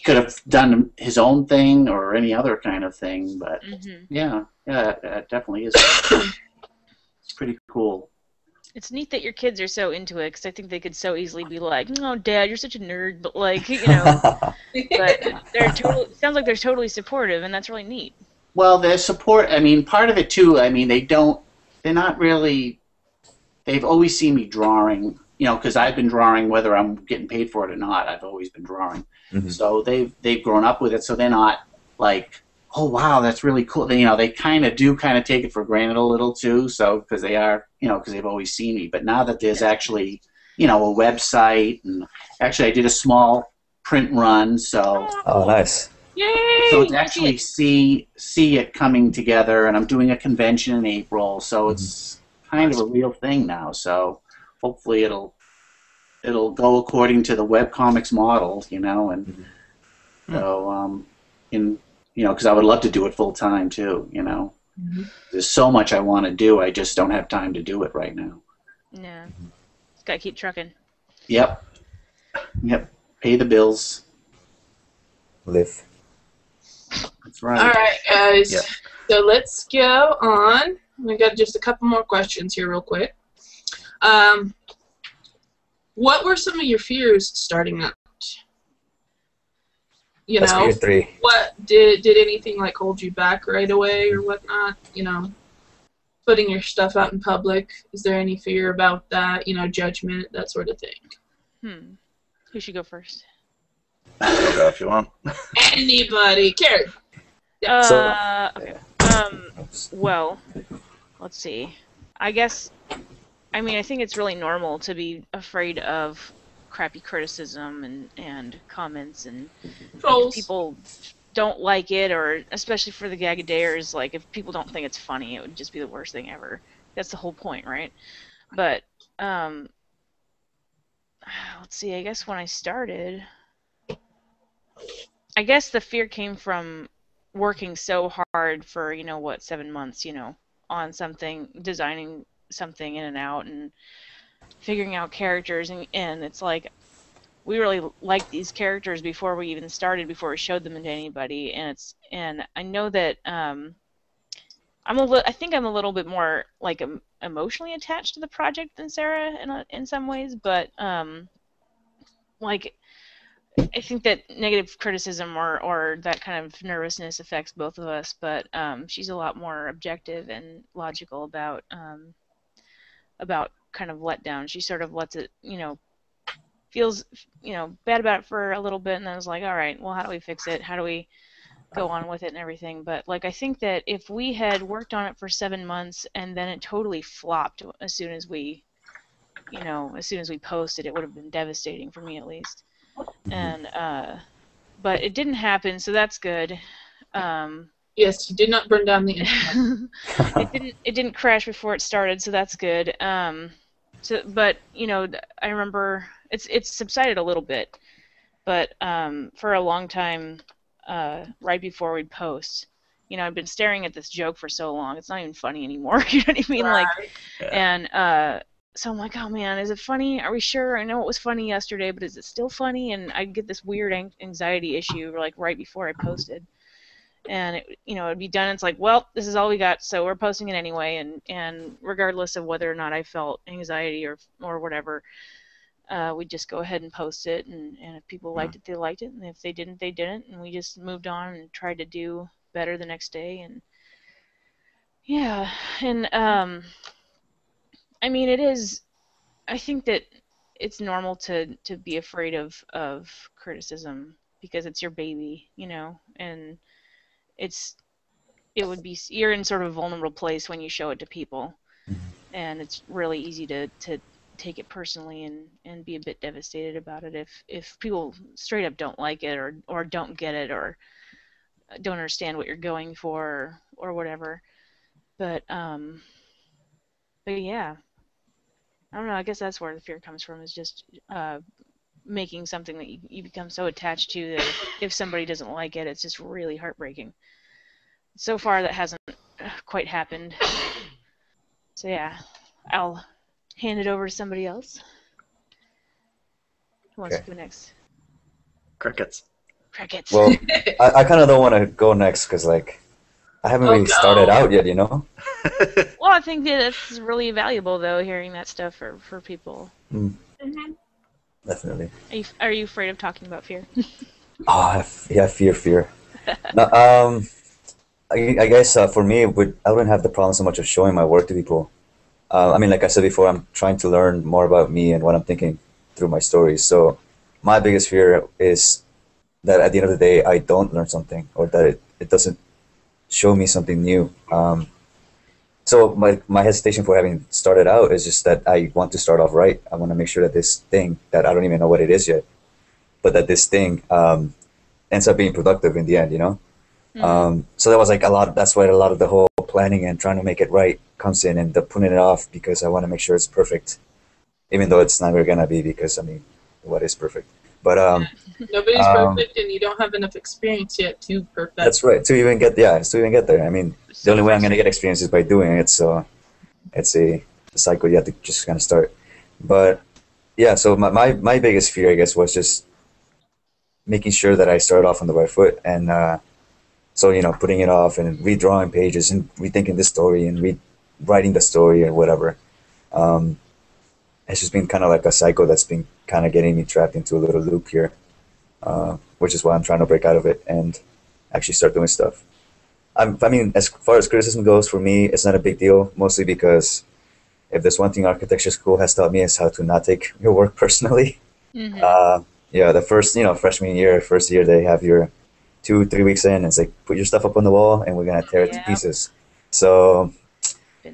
could have done his own thing or any other kind of thing, but yeah, it definitely is. It's pretty cool. It's neat that your kids are so into it, because I think they could so easily be like, "Oh, Dad, you're such a nerd," but but sounds like they're totally supportive, and that's really neat. Well, their support, I mean, part of it too, they're not really, they've always seen me drawing, because I've been drawing whether I'm getting paid for it or not. I've always been drawing. So they've grown up with it, so they're not oh, wow, that's really cool. They kind of take it for granted a little too, so because they are, because they've always seen me. But now that there's actually, a website, and actually I did a small print run, so. Oh, nice. Yay! So to actually see it coming together, and I'm doing a convention in April, so it's kind of a real thing now. So hopefully it'll go according to the webcomics model, and so because I would love to do it full time too. There's so much I want to do. I just don't have time to do it right now. Yeah, gotta keep trucking. Yep. Pay the bills. Live. That's right. All right, guys. Yeah. So let's go on. We got just a couple more questions here, real quick. What were some of your fears starting out? That's fear 3. What did anything hold you back right away or whatnot? Putting your stuff out in public. Is there any fear about that? Judgment, that sort of thing. Who should go first? I'll go if you want. Anybody, Carrie. Okay. Well, let's see. I think it's really normal to be afraid of crappy criticism and comments, and if people don't like it, or especially for the Gagadayers, if people don't think it's funny, it would just be the worst thing ever. That's the whole point, right? But let's see, I guess when I started, I guess the fear came from working so hard for 7 months on something, designing something in and out and figuring out characters, and it's like we really liked these characters before we even started, before we showed them to anybody, and I know that I think I'm a little bit more like emotionally attached to the project than Sarah in some ways, but like I think that negative criticism or that kind of nervousness affects both of us, but she's a lot more objective and logical about kind of letdown. She sort of lets it, feels, bad about it for a little bit, and then is like, all right, well, how do we fix it? How do we go on with it and everything? But like, I think that if we had worked on it for 7 months and then it totally flopped as soon as we posted, it would have been devastating for me at least. And but it didn't happen, so that's good. Yes, you did not burn down the internet. It didn't crash before it started, so that's good. But I remember it's subsided a little bit, but for a long time, right before we'd post, I've been staring at this joke for so long, it's not even funny anymore. You know what I mean? Right. Like, and so I'm like, oh man, is it funny? Are we sure? I know it was funny yesterday, but is it still funny? And I get this weird anxiety issue like right before I posted. And it'd be done. It's like, well, this is all we got, so we're posting it anyway. And regardless of whether or not I felt anxiety or whatever, we'd just go ahead and post it. And if people liked it, they liked it. And if they didn't, they didn't. And we just moved on and tried to do better the next day. And yeah, and I mean, it is. I think that it's normal to be afraid of criticism because it's your baby, and you're in sort of a vulnerable place when you show it to people, and it's really easy to take it personally and be a bit devastated about it if people straight up don't like it or don't get it or don't understand what you're going for or whatever. But yeah, I don't know. I guess that's where the fear comes from, is just making something that you become so attached to that if somebody doesn't like it, it's just really heartbreaking. So far, that hasn't quite happened. So yeah, I'll hand it over to somebody else. Who wants to go next? Crickets. Crickets. Well, I kind of don't want to go next because, like, I haven't really started out yet, Well, I think that it's really valuable, though, hearing that stuff for people. Mm-hmm. Definitely. Are you afraid of talking about fear? Oh, yeah, fear. No, I guess for me, I wouldn't have the problem so much of showing my work to people. I mean, like I said before, I'm trying to learn more about me and what I'm thinking through my stories. So my biggest fear is that at the end of the day, I don't learn something, or that it doesn't show me something new. So my hesitation for having started out is just that I want to start off right. I want to make sure that this thing that I don't even know what it is yet, but that this thing ends up being productive in the end, So that was like that's why a lot of the whole planning and trying to make it right comes in, and putting it off because I want to make sure it's perfect, even though it's never gonna be, because I mean, what is perfect? But nobody's perfect, and you don't have enough experience yet to perfect. That's right. To even get there. I mean, the only way I'm gonna get experience is by doing it. So it's a cycle you have to just kind of start. But yeah, so my biggest fear, I guess, was just making sure that I started off on the right foot, and so putting it off and redrawing pages and rethinking the story and rewriting the story or whatever. It's just been kind of like a cycle that's been kind of getting me trapped into a little loop here, which is why I'm trying to break out of it and actually start doing stuff. I mean, as far as criticism goes, for me, it's not a big deal, mostly because if there's one thing architecture school has taught me, is how to not take your work personally. Mm-hmm. Yeah, the first, freshman year, first year, they have your 2-3 weeks in, and it's like, put your stuff up on the wall and we're going to tear it to pieces. So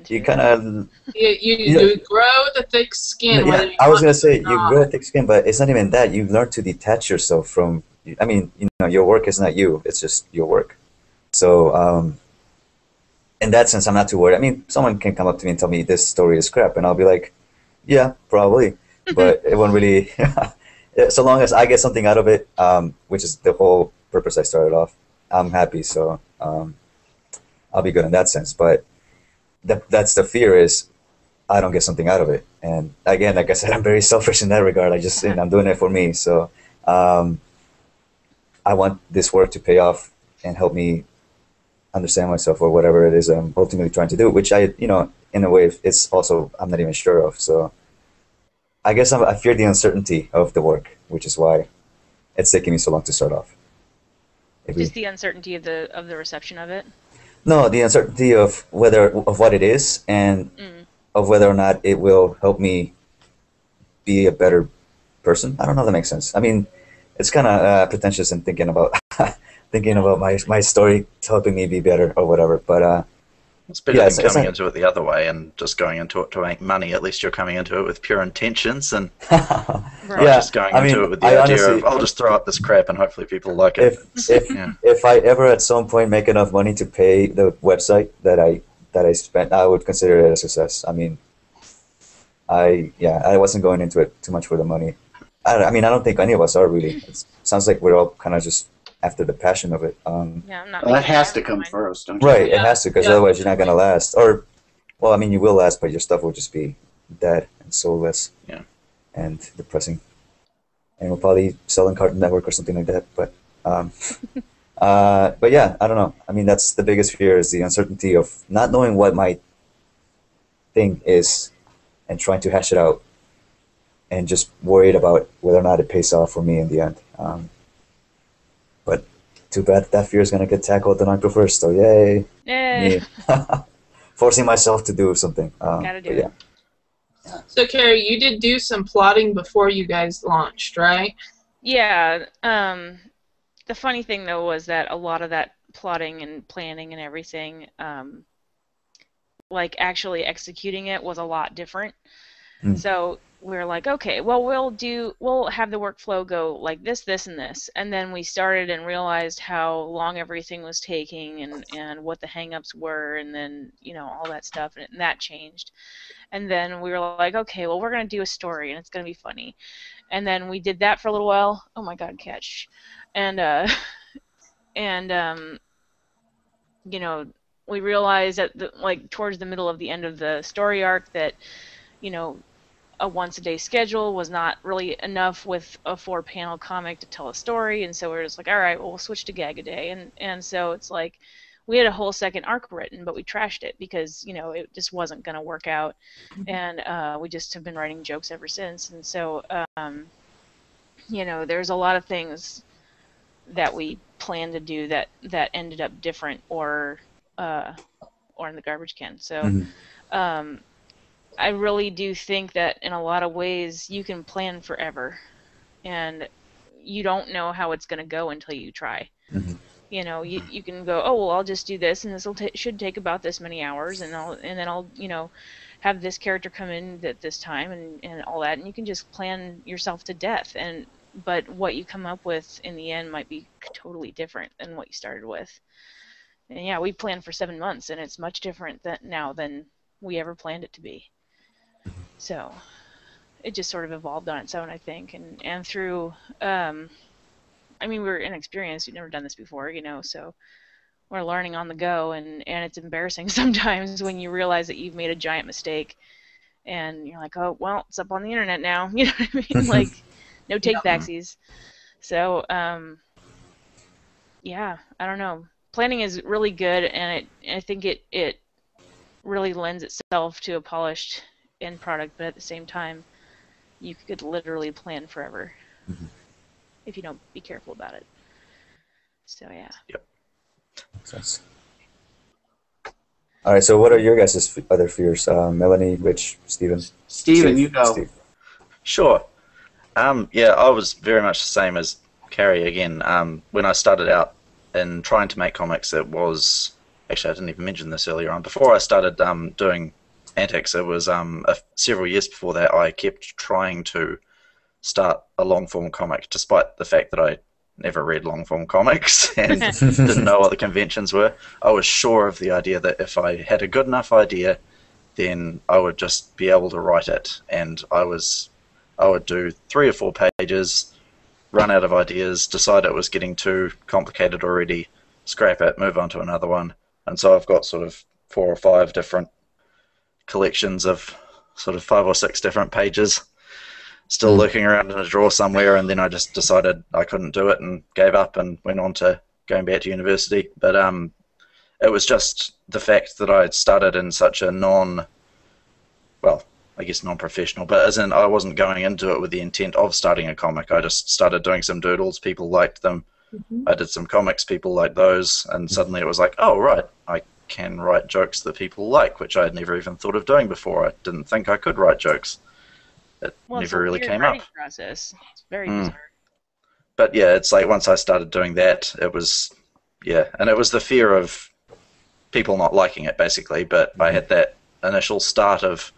you kind of... You grow the thick skin. Yeah, I was going to say, you grow a thick skin, but it's not even that. You learn to detach yourself from... I mean, your work is not you. It's just your work. So in that sense, I'm not too worried. I mean, someone can come up to me and tell me this story is crap, and I'll be like, yeah, probably. But it won't really... so long as I get something out of it, which is the whole purpose I started off, I'm happy. So I'll be good in that sense. But that's the fear, is I don't get something out of it. And again, like I said, I'm very selfish in that regard. I'm doing it for me. So I want this work to pay off and help me understand myself or whatever it is I'm ultimately trying to do, which in a way, it's also, I'm not even sure of. So I guess I fear the uncertainty of the work, which is why it's taking me so long to start off. Just the uncertainty of the reception of it? No, the uncertainty of what it is and of whether or not it will help me be a better person. I don't know if that makes sense. I mean, it's kind of pretentious in thinking about my story helping me be better or whatever. But it's better than coming into it the other way and just going into it to make money. At least you're coming into it with pure intentions and not just going into it with the idea of, I'll just throw up this crap and hopefully people like it. If I ever at some point make enough money to pay the website that I spent, I would consider it a success. I mean, I wasn't going into it too much for the money. I don't think any of us are really. It sounds like we're all kind of just after the passion of it. I'm not. Well, that has to come first, don't you? Right, it has to, because otherwise you're not going to last. Or, well, I mean, you will last, but your stuff will just be dead and soulless and depressing. And we'll probably sell in Cartoon Network or something like that. But yeah, I don't know. I mean, that's the biggest fear, is the uncertainty of not knowing what my thing is and trying to hash it out and just worried about whether or not it pays off for me in the end. But too bad that fear is going to get tackled on April 1st, so yay. Yay. Forcing myself to do something. Gotta do it. So, Carrie, you did do some plotting before you guys launched, right? Yeah. The funny thing, though, was that a lot of that plotting and planning and everything, like actually executing it, was a lot different. So we were like, okay, well, we'll have the workflow go like this, and this. And then we started and realized how long everything was taking and what the hang-ups were, and then, all that stuff, and that changed. And then we were like, okay, well, we're going to do a story, and it's going to be funny. And then we did that for a little while. Oh, my God, catch. And we realized that, towards the middle of the end of the story arc that, a once-a-day schedule was not really enough with a 4-panel comic to tell a story, and so we were just like, all right, well, we'll switch to gag a day, and so it's like we had a whole second arc written, but we trashed it because it just wasn't going to work out, and we just have been writing jokes ever since, and so there's a lot of things that we planned to do that ended up different or in the garbage can. So. I really do think that in a lot of ways you can plan forever, and you don't know how it's going to go until you try. You can go, oh, well, I'll just do this, and this should take about this many hours, and then I'll have this character come in at this time and all that, and you can just plan yourself to death. But what you come up with in the end might be totally different than what you started with. And yeah, we planned for 7 months, and it's much different now than we ever planned it to be. So it just sort of evolved on its own, I think, and through, we're inexperienced, we've never done this before, so we're learning on the go, and it's embarrassing sometimes when you realize that you've made a giant mistake, and you're like, oh, well, it's up on the internet now, you know what I mean, like, no take-backsies. So, yeah, I don't know. Planning is really good, and I think it really lends itself to a polished end product, but at the same time, you could literally plan forever if you don't be careful about it. So yeah. Yep. Makes sense. All right. So, what are your guys' other fears? Melanie, Rich, Steven. Steven, you go. Steve. Sure. I was very much the same as Carrie again. When I started out in trying to make comics, it was actually, I didn't even mention this earlier on. Before I started doing antics, it was several years before that I kept trying to start a long-form comic, despite the fact that I never read long-form comics and didn't know what the conventions were. I was sure of the idea that if I had a good enough idea, then I would just be able to write it, and I would do 3 or 4 pages, run out of ideas, decide it was getting too complicated already, scrap it, move on to another one. And so I've got sort of 4 or 5 different collections of sort of 5 or 6 different pages, still lurking around in a drawer somewhere, and then I just decided I couldn't do it and gave up and went on to going back to university. But it was just the fact that I had started in such a I guess non-professional, but as in I wasn't going into it with the intent of starting a comic. I just started doing some doodles, people liked them. I did some comics, people liked those, and suddenly it was like, oh right, I can write jokes that people like, which I had never even thought of doing before. I didn't think I could write jokes. It never really came up. Process. It's very bizarre. But yeah, it's like once I started doing that, it was, and it was the fear of people not liking it basically, but I had that initial start of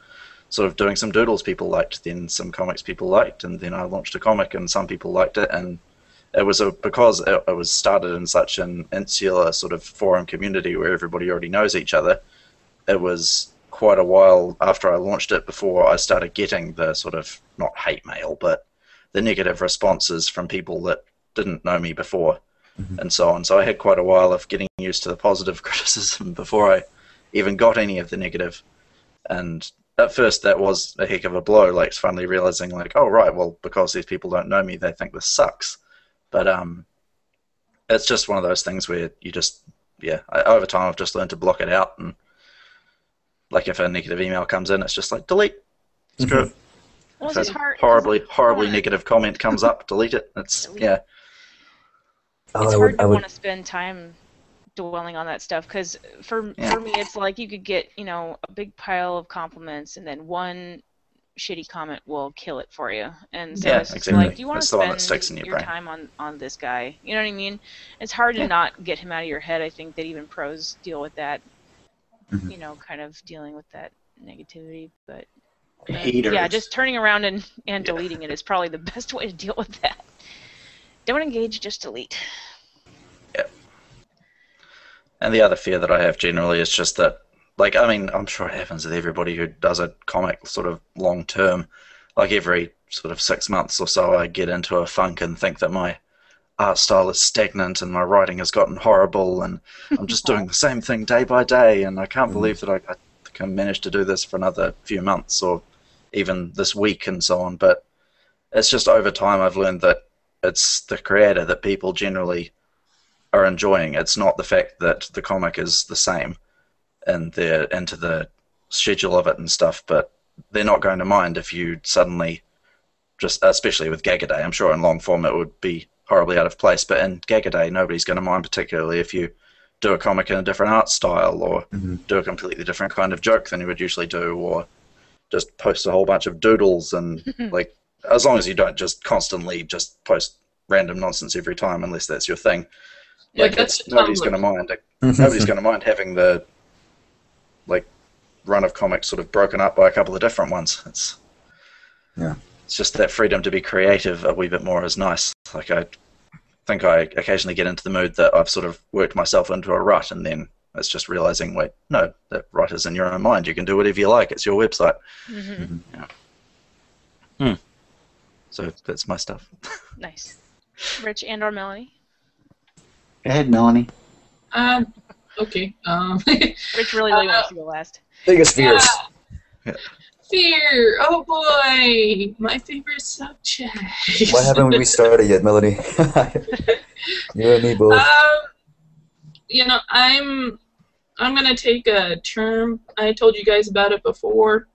sort of doing some doodles people liked, then some comics people liked, and then I launched a comic and some people liked it, and it was because it was started in such an insular sort of forum community where everybody already knows each other. It was quite a while after I launched it before I started getting the sort of, not hate mail, but the negative responses from people that didn't know me before, and so on. So I had quite a while of getting used to the positive criticism before I even got any of the negative. And at first that was a heck of a blow, like finally realizing like, oh right, well because these people don't know me, they think this sucks. But it's just one of those things where you just, over time I've just learned to block it out, and like if a negative email comes in, it's just like delete. Screw it. Well, If a horribly negative comment comes up, delete it. It's It's hard to want to spend time dwelling on that stuff, because for me it's like you could get a big pile of compliments and then one shitty comment will kill it for you, and so it's just like, do you want to spend your time on this guy? You know what I mean? It's hard to not get him out of your head. I think that even pros deal with that, kind of dealing with that negativity, but just turning around and deleting it is probably the best way to deal with that. Don't engage, just delete. And the other fear that I have generally is just that, like, I mean, I'm sure it happens with everybody who does a comic sort of long term. Like every sort of 6 months or so, I get into a funk and think that my art style is stagnant and my writing has gotten horrible, and I'm just doing the same thing day by day, and I can't believe that I can manage to do this for another few months or even this week and so on. But it's just over time I've learned that it's the creator that people generally are enjoying. It's not the fact that the comic is the same and they're into the schedule of it and stuff, but they're not going to mind if you suddenly just, especially with Gag a Day, I'm sure in long form it would be horribly out of place, but in Gag a Day nobody's going to mind, particularly if you do a comic in a different art style or do a completely different kind of joke than you would usually do, or just post a whole bunch of doodles, and like, as long as you don't just constantly just post random nonsense every time, unless that's your thing. Like, nobody's going to mind. Nobody's going to mind having the run of comics sort of broken up by a couple of different ones. It's just that freedom to be creative a wee bit more is nice. Like, I think I occasionally get into the mood that I've sort of worked myself into a rut, and then it's just realizing, wait, no, that rut is in your own mind. You can do whatever you like. It's your website. So that's my stuff. Nice. Rich and/or Melanie? Go ahead, Melanie. Okay. Rich really wants to go last. Biggest fears. Fear. Oh boy, my favorite subject. Why haven't we started yet, Melanie? You and me both. I'm gonna take a term. I told you guys about it before.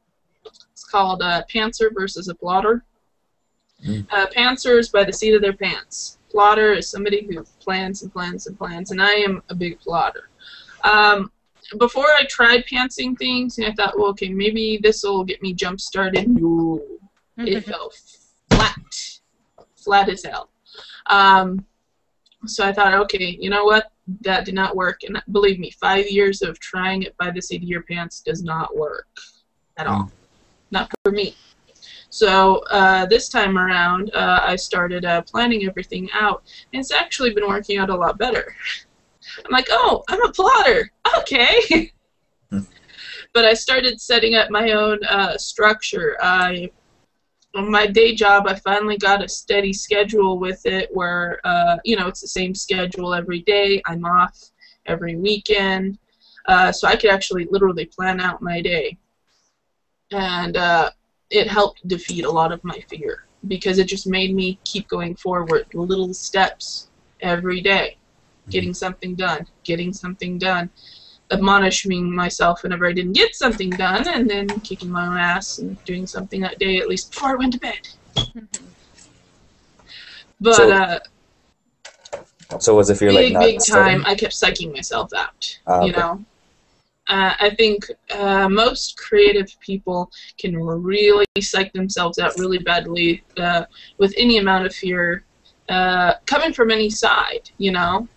It's called pantser versus a plotter. Pantser is by the seat of their pants. Plotter is somebody who plans and plans and plans, and I am a big plotter. Before I tried pantsing things, I thought, well, okay, maybe this will get me jump started. No, it fell flat as hell. So I thought, okay, you know what? That did not work, and believe me, 5 years of trying it by the seat of your pants does not work at all. Not for me. So this time around, I started planning everything out, and it's actually been working out a lot better. I'm like, oh, I'm a plotter. Okay. But I started setting up my own structure. On my day job, I finally got a steady schedule with it where, it's the same schedule every day. I'm off every weekend. So I could actually literally plan out my day. and it helped defeat a lot of my fear because it just made me keep going forward, little steps every day, getting something done, admonishing myself whenever I didn't get something done, and then kicking my own ass and doing something that day at least before I went to bed. But so was it feel like not big time, studying? I kept psyching myself out, Okay. you know. I think most creative people can really psych themselves out really badly with any amount of fear coming from any side, you know.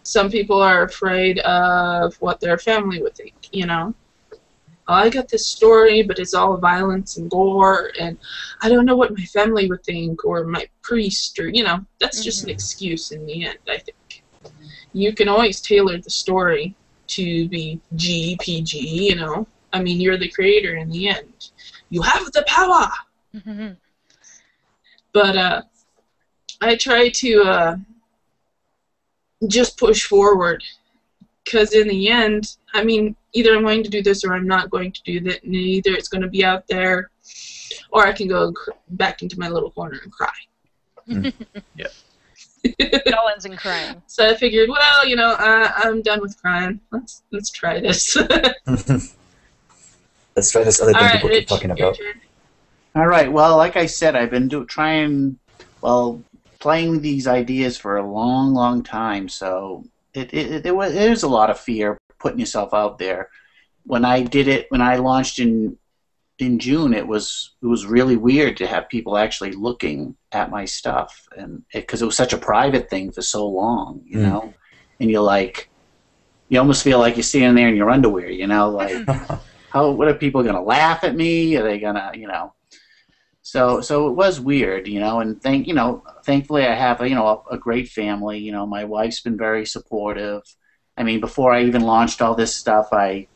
Some people are afraid of what their family would think, you know. Oh, I got this story, but it's all violence and gore, and I don't know what my family would think, or my priest, or, you know, that's just an excuse in the end, I think. You can always tailor the story to be PG, you know. I mean, you're the creator in the end. You have the power! But I try to just push forward, because in the end, I mean, either I'm going to do this or I'm not going to do that, and either it's going to be out there, or I can go back into my little corner and cry. Yeah. It all ends in crying. So I figured, well, you know, I'm done with crying. Let's try this. Let's try this other thing All right, people keep Rich, talking your about. turn. All right. Well, like I said, I've been playing with these ideas for a long, long time. So there's a lot of fear putting yourself out there. When I launched in June, it was really weird to have people actually looking at my stuff, and because it was such a private thing for so long, you know, and you almost feel like you're standing there in your underwear, you know, like what are people gonna laugh at me? Are they gonna, you know? So it was weird, you know, and thankfully I have a great family. You know, my wife's been very supportive. I mean, before I even launched all this stuff, I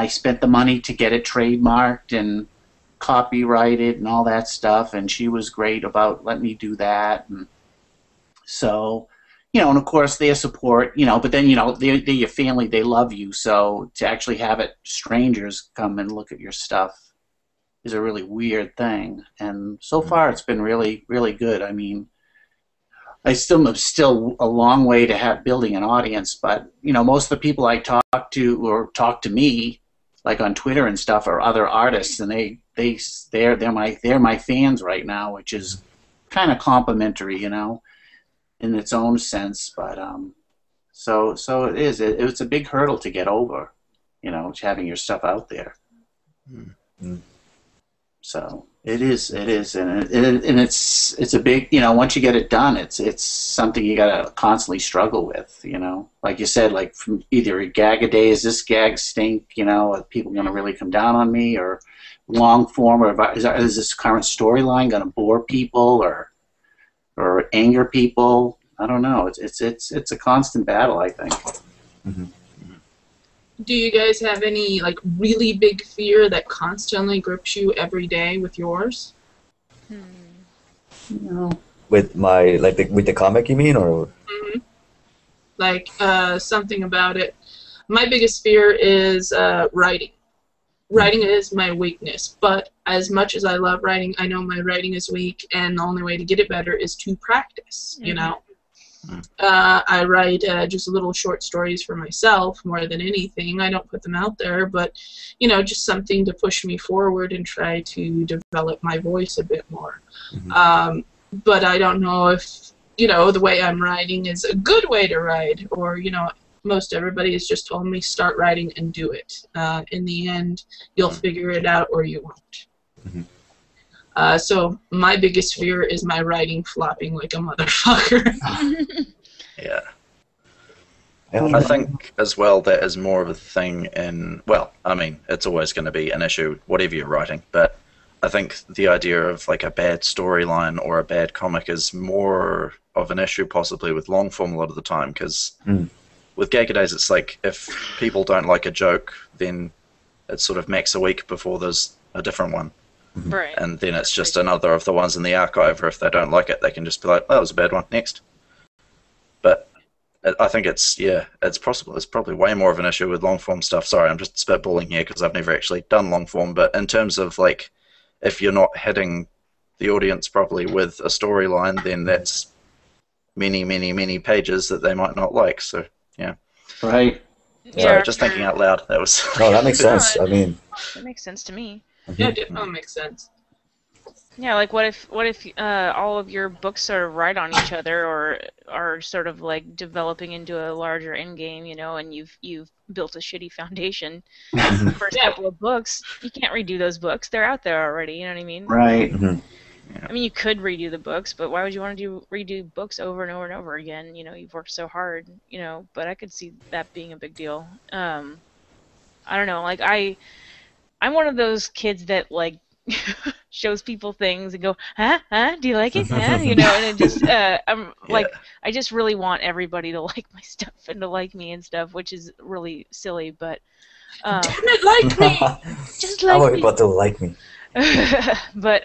spent the money to get it trademarked and copyrighted and all that stuff, and she was great about letting me do that. And so, you know, and of course their support, you know, but then, you know, they're your family, they love you, so to actually have strangers come and look at your stuff is a really weird thing. And so far it's been really, really good. I mean, I'm still a long way to building an audience, but, you know, most of the people I talk to or talk to me, like on Twitter and stuff, are other artists, and they're my fans right now, which is kind of complimentary, you know, in its own sense. But so it's a big hurdle to get over, you know, having your stuff out there. So it is, and it's a big, you know, once you get it done, it's something you gotta constantly struggle with, you know. Like you said, like from either a gag a day, is this gag stink, you know, are people gonna really come down on me, or long form, or is this current storyline gonna bore people or anger people? I don't know. It's a constant battle, I think. Do you guys have any, like, really big fear that constantly grips you every day with yours? No. With my with the comic, you mean, or? Like, something about it. My biggest fear is writing. Writing is my weakness, but as much as I love writing, I know my writing is weak, and the only way to get it better is to practice, you know? I write just little short stories for myself more than anything. I don't put them out there, but, you know, just something to push me forward and try to develop my voice a bit more. But I don't know if, you know, the way I'm writing is a good way to write, or, you know, most everybody has just told me start writing and do it. In the end, you'll figure it out or you won't. So my biggest fear is my writing flopping like a motherfucker. Yeah. I think as well that is more of a thing in, well, I mean, it's always going to be an issue, whatever you're writing, but I think the idea of like a bad storyline or a bad comic is more of an issue possibly with long form a lot of the time, because with Gag-A-Days it's like if people don't like a joke, then it's sort of max a week before there's a different one. Right. And then it's just another of the ones in the archive, or if they don't like it, they can just be like, oh, that was a bad one, next. But I think it's possible. It's probably way more of an issue with long form stuff. Sorry, I'm just spitballing here because I've never actually done long form. But in terms of like, if you're not hitting the audience properly with a storyline, then that's many, many, many pages that they might not like. So yeah. Right. Sorry, just thinking out loud. That was. No, that makes sense. I mean, That makes sense to me. Yeah, it definitely makes sense. Yeah, like what if all of your books sort of ride on each other, or are sort of like developing into a larger end game, you know, and you've built a shitty foundation. The first couple of books, you can't redo those books. They're out there already. You know what I mean? Right. I mean, you could redo the books, but why would you want to redo books over and over and over again? You know, you've worked so hard, you know. But I could see that being a big deal. I don't know. Like I'm one of those kids that like shows people things and go, huh, do you like it? Huh? You know, and it just, like, I just really want everybody to like my stuff and to like me and stuff, which is really silly, but. Damn it, like me! Just like I want me. people to like me. But,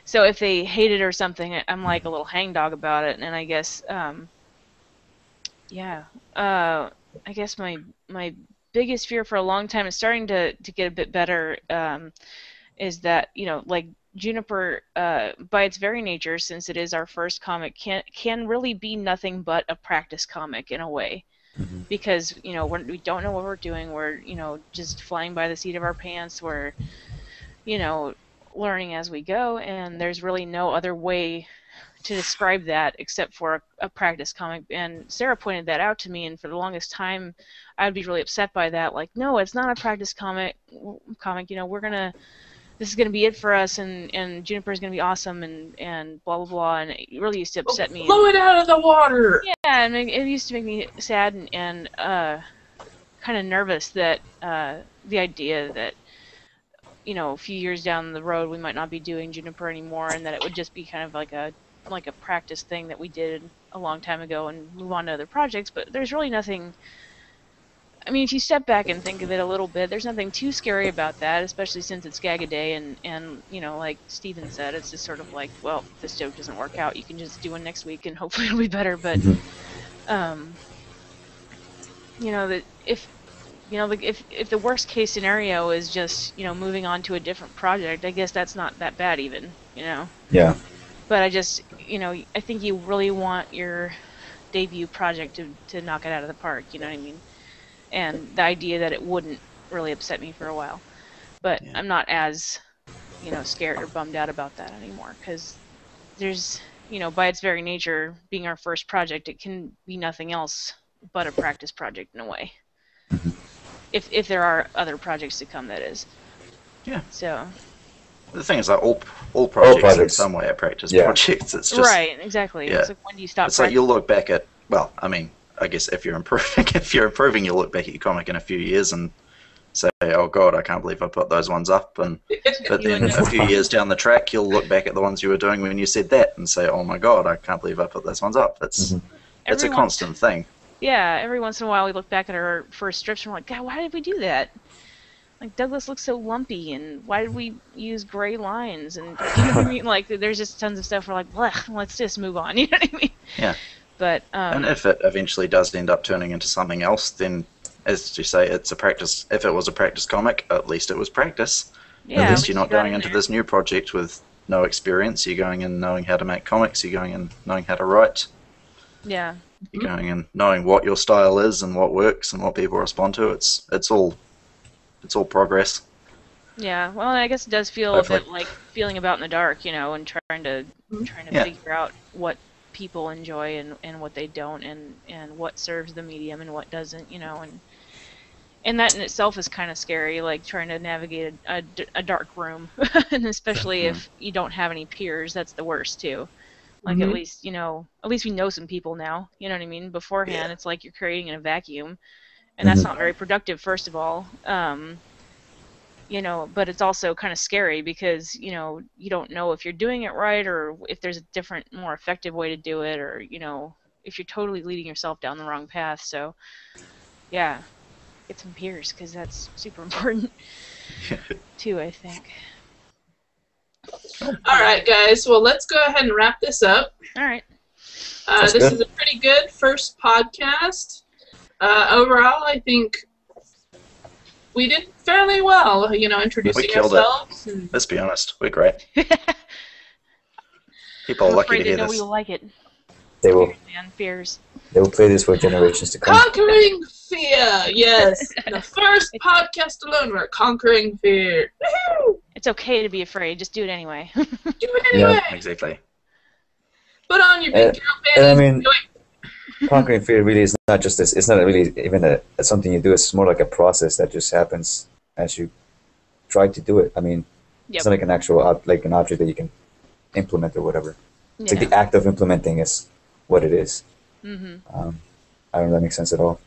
so if they hate it or something, I'm like a little hangdog about it, and I guess, I guess my biggest fear for a long time is starting to get a bit better, is that, you know, like Juniper, by its very nature, since it is our first comic, can really be nothing but a practice comic in a way. Because, you know, we don't know what we're doing. We're, you know, just flying by the seat of our pants. We're, you know, learning as we go, and there's really no other way to describe that except for a practice comic. And Sarah pointed that out to me, and for the longest time I'd be really upset by that. Like, no, it's not a practice comic, you know, this is gonna be it for us, and Juniper's gonna be awesome, and blah blah blah, and it really used to upset me. Blow it out of the water! Yeah, and it used to make me sad and kind of nervous that the idea that, you know, a few years down the road we might not be doing Juniper anymore, and that it would just be kind of like a practice thing that we did a long time ago and move on to other projects. But there's really nothing. I mean, if you step back and think of it a little bit, there's nothing too scary about that, especially since it's Gag a Day, and you know, like Steven said, it's just sort of like, well, if this joke doesn't work out, you can just do one next week and hopefully it'll be better. But you know, that if the worst case scenario is just, you know, moving on to a different project, I guess that's not that bad even, you know. Yeah. But I just, you know, I think you really want your debut project to knock it out of the park, you know what I mean? And the idea that it wouldn't really upset me for a while. But I'm not as, you know, scared or bummed out about that anymore, because there's, you know, by its very nature, being our first project, it can be nothing else but a practice project in a way. If there are other projects to come, that is. Yeah. So. The thing is that all projects in some way are practice projects. It's just right, exactly. Yeah. It's like, when do you stop? It's like you'll look back at, well, I mean, I guess if you're improving, you'll look back at your comic in a few years and say, oh god, I can't believe I put those ones up. But then a few years down the track, you'll look back at the ones you were doing when you said that and say, oh my god, I can't believe I put those ones up. It's a constant thing. Yeah, every once in a while we look back at our first strips and we're like, God, why did we do that? Like, Douglas looks so lumpy, and why did we use gray lines? And, you know what I mean? Like, there's just tons of stuff we're like, blech, let's just move on, you know what I mean? Yeah. But, and if it eventually does end up turning into something else, then, as you say, it's a practice. If it was a practice comic, at least it was practice. Yeah, at least you're not going into this new project with no experience. You're going in knowing how to make comics. You're going in knowing how to write. Yeah. You're going in knowing what your style is and what works and what people respond to. It's all progress. Yeah, well, I guess it does feel a bit like feeling about in the dark, you know, and trying to figure out what people enjoy and what they don't, and what serves the medium and what doesn't, you know, and that in itself is kind of scary, like trying to navigate a dark room, and especially if you don't have any peers, that's the worst too. Like, at least we know some people now, you know what I mean? Beforehand, it's like you're creating in a vacuum, and that's not very productive, first of all. You know, but it's also kind of scary because, you know, you don't know if you're doing it right, or if there's a different, more effective way to do it, or, you know, if you're totally leading yourself down the wrong path. So, yeah, get some peers, because that's super important, too, I think. All right, guys. Well, let's go ahead and wrap this up. All right. That's This good. is a pretty good first podcast. Overall, I think we did fairly well, you know, introducing killed it. ourselves. And Let's be honest, we're great. People are I'm lucky afraid to that hear nobody this. will like it. They will. Fears, man, fears. They will play this for generations to come. conquering fear, yes. The first podcast alone, we're conquering fear. Woohoo! It's okay to be afraid. Just do it anyway. Do it anyway. Exactly. Put on your big girl And I panties. mean, Do it. conquering fear really is not just this. It's not really even something you do. It's more like a process that just happens as you try to do it. I mean, it's not like an actual like an object that you can implement or whatever. It's like the act of implementing is what it is. Mm-hmm. I don't know if that makes sense at all.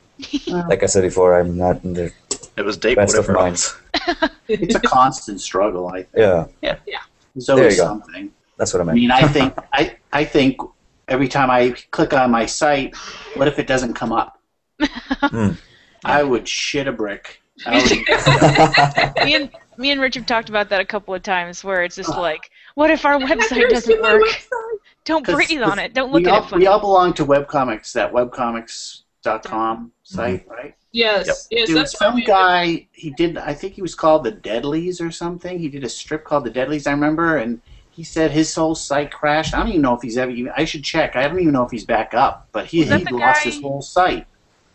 Like I said before, I'm not in the It was deep, best of whatever it was. minds. It's a constant struggle, I think. Yeah, There's There always you go. something. that's what I I meant. mean, I think every time I click on my site, what if it doesn't come up? Mm. I would shit a brick. I would, Me and Richard talked about that a couple of times, where it's just like, what if our website Accuracy doesn't of my work? website. Don't 'cause breathe on it. Don't we look all, at it funny. we all belong to webcomics, that webcomics.com site, right? Yes, Yep. yes, Dude, that's what some we guy, I think he was called the Deadlies or something. He did a strip called the Deadlies, I remember, and he said his whole site crashed. I don't even know if he's ever, I should check. I don't even know if he's back up, but he Was that the lost guy- his whole site.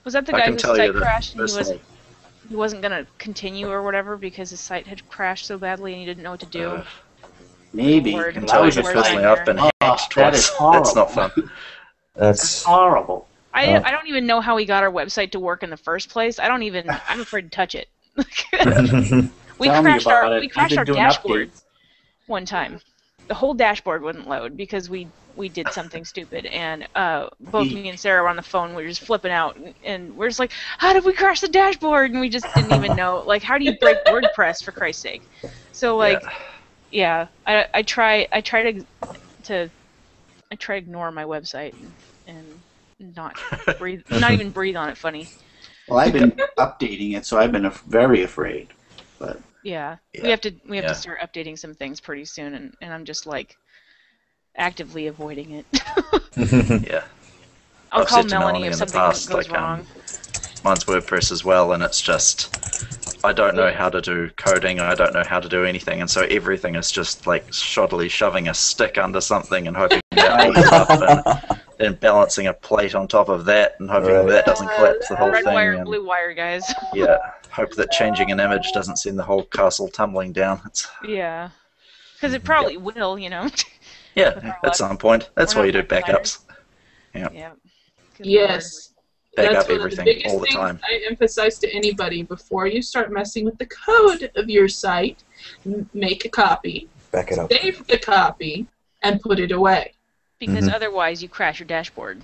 Was that the I guy can whose tell you site that crashed and personally. he wasn't gonna continue or whatever because his site had crashed so badly and he didn't know what to do? Maybe. Lord. I can That tell you was that just Word personally, nightmare. I've been Oh, hacked that is twice. horrible. That's not fun. That's That's horrible. I Oh. don't even know how we got our website to work in the first place. I'm afraid to touch it. we Tell me crashed about our it. we I've crashed been our doing dashboard updates. one time. The whole dashboard wouldn't load because we did something stupid, and both me and Sarah were on the phone. We were just flipping out, and we're just like, "How did we crash the dashboard?" And we just didn't even know. Like, how do you break WordPress for Christ's sake? So like, yeah, I try to ignore my website and not even breathe on it. Funny. Well, I've been updating it, so I've been very afraid. But Yeah, Yeah. we have to Yeah. start updating some things pretty soon, and I'm just like actively avoiding it. Yeah. I'll I've call said to Melanie Melanie if in the something past, goes like, wrong. Mine's WordPress as well, and it's just I don't know how to do coding. I don't know how to do anything, and so everything is just like shoddily shoving a stick under something and hoping that loads up, and then balancing a plate on top of that and hoping Right. that doesn't collapse the whole Red thing. wire, and, blue wire, guys. yeah, hope that changing an image doesn't send the whole castle tumbling down. It's, Yeah, because it probably will, you know. yeah, With our at some point. That's We're why you not do backups. Yeah. Good Yes. Back That's up one of everything the biggest all the things time. I emphasize to anybody before you start messing with the code of your site. Make a copy, Back it up. save the copy, and put it away. Because Mhm. otherwise you crash your dashboard.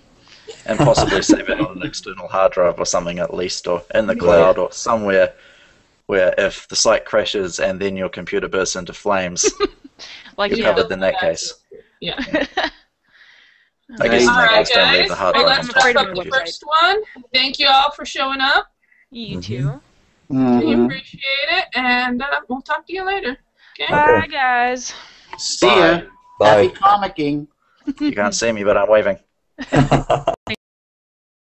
And possibly save it on an external hard drive or something at least, or in the cloud or somewhere where if the site crashes and then your computer bursts into flames, Like you're you covered in that case. Yeah. I guess in that Alright, case, don't leave guys. the hard Well, drive let's on wrap top up of the the first one. Thank you all for showing up. You Mhm. too. We mhm. appreciate it, and we'll talk to you later. Okay? Bye, guys. See ya. Bye. Happy comicking. You can't see me, but I'm waving.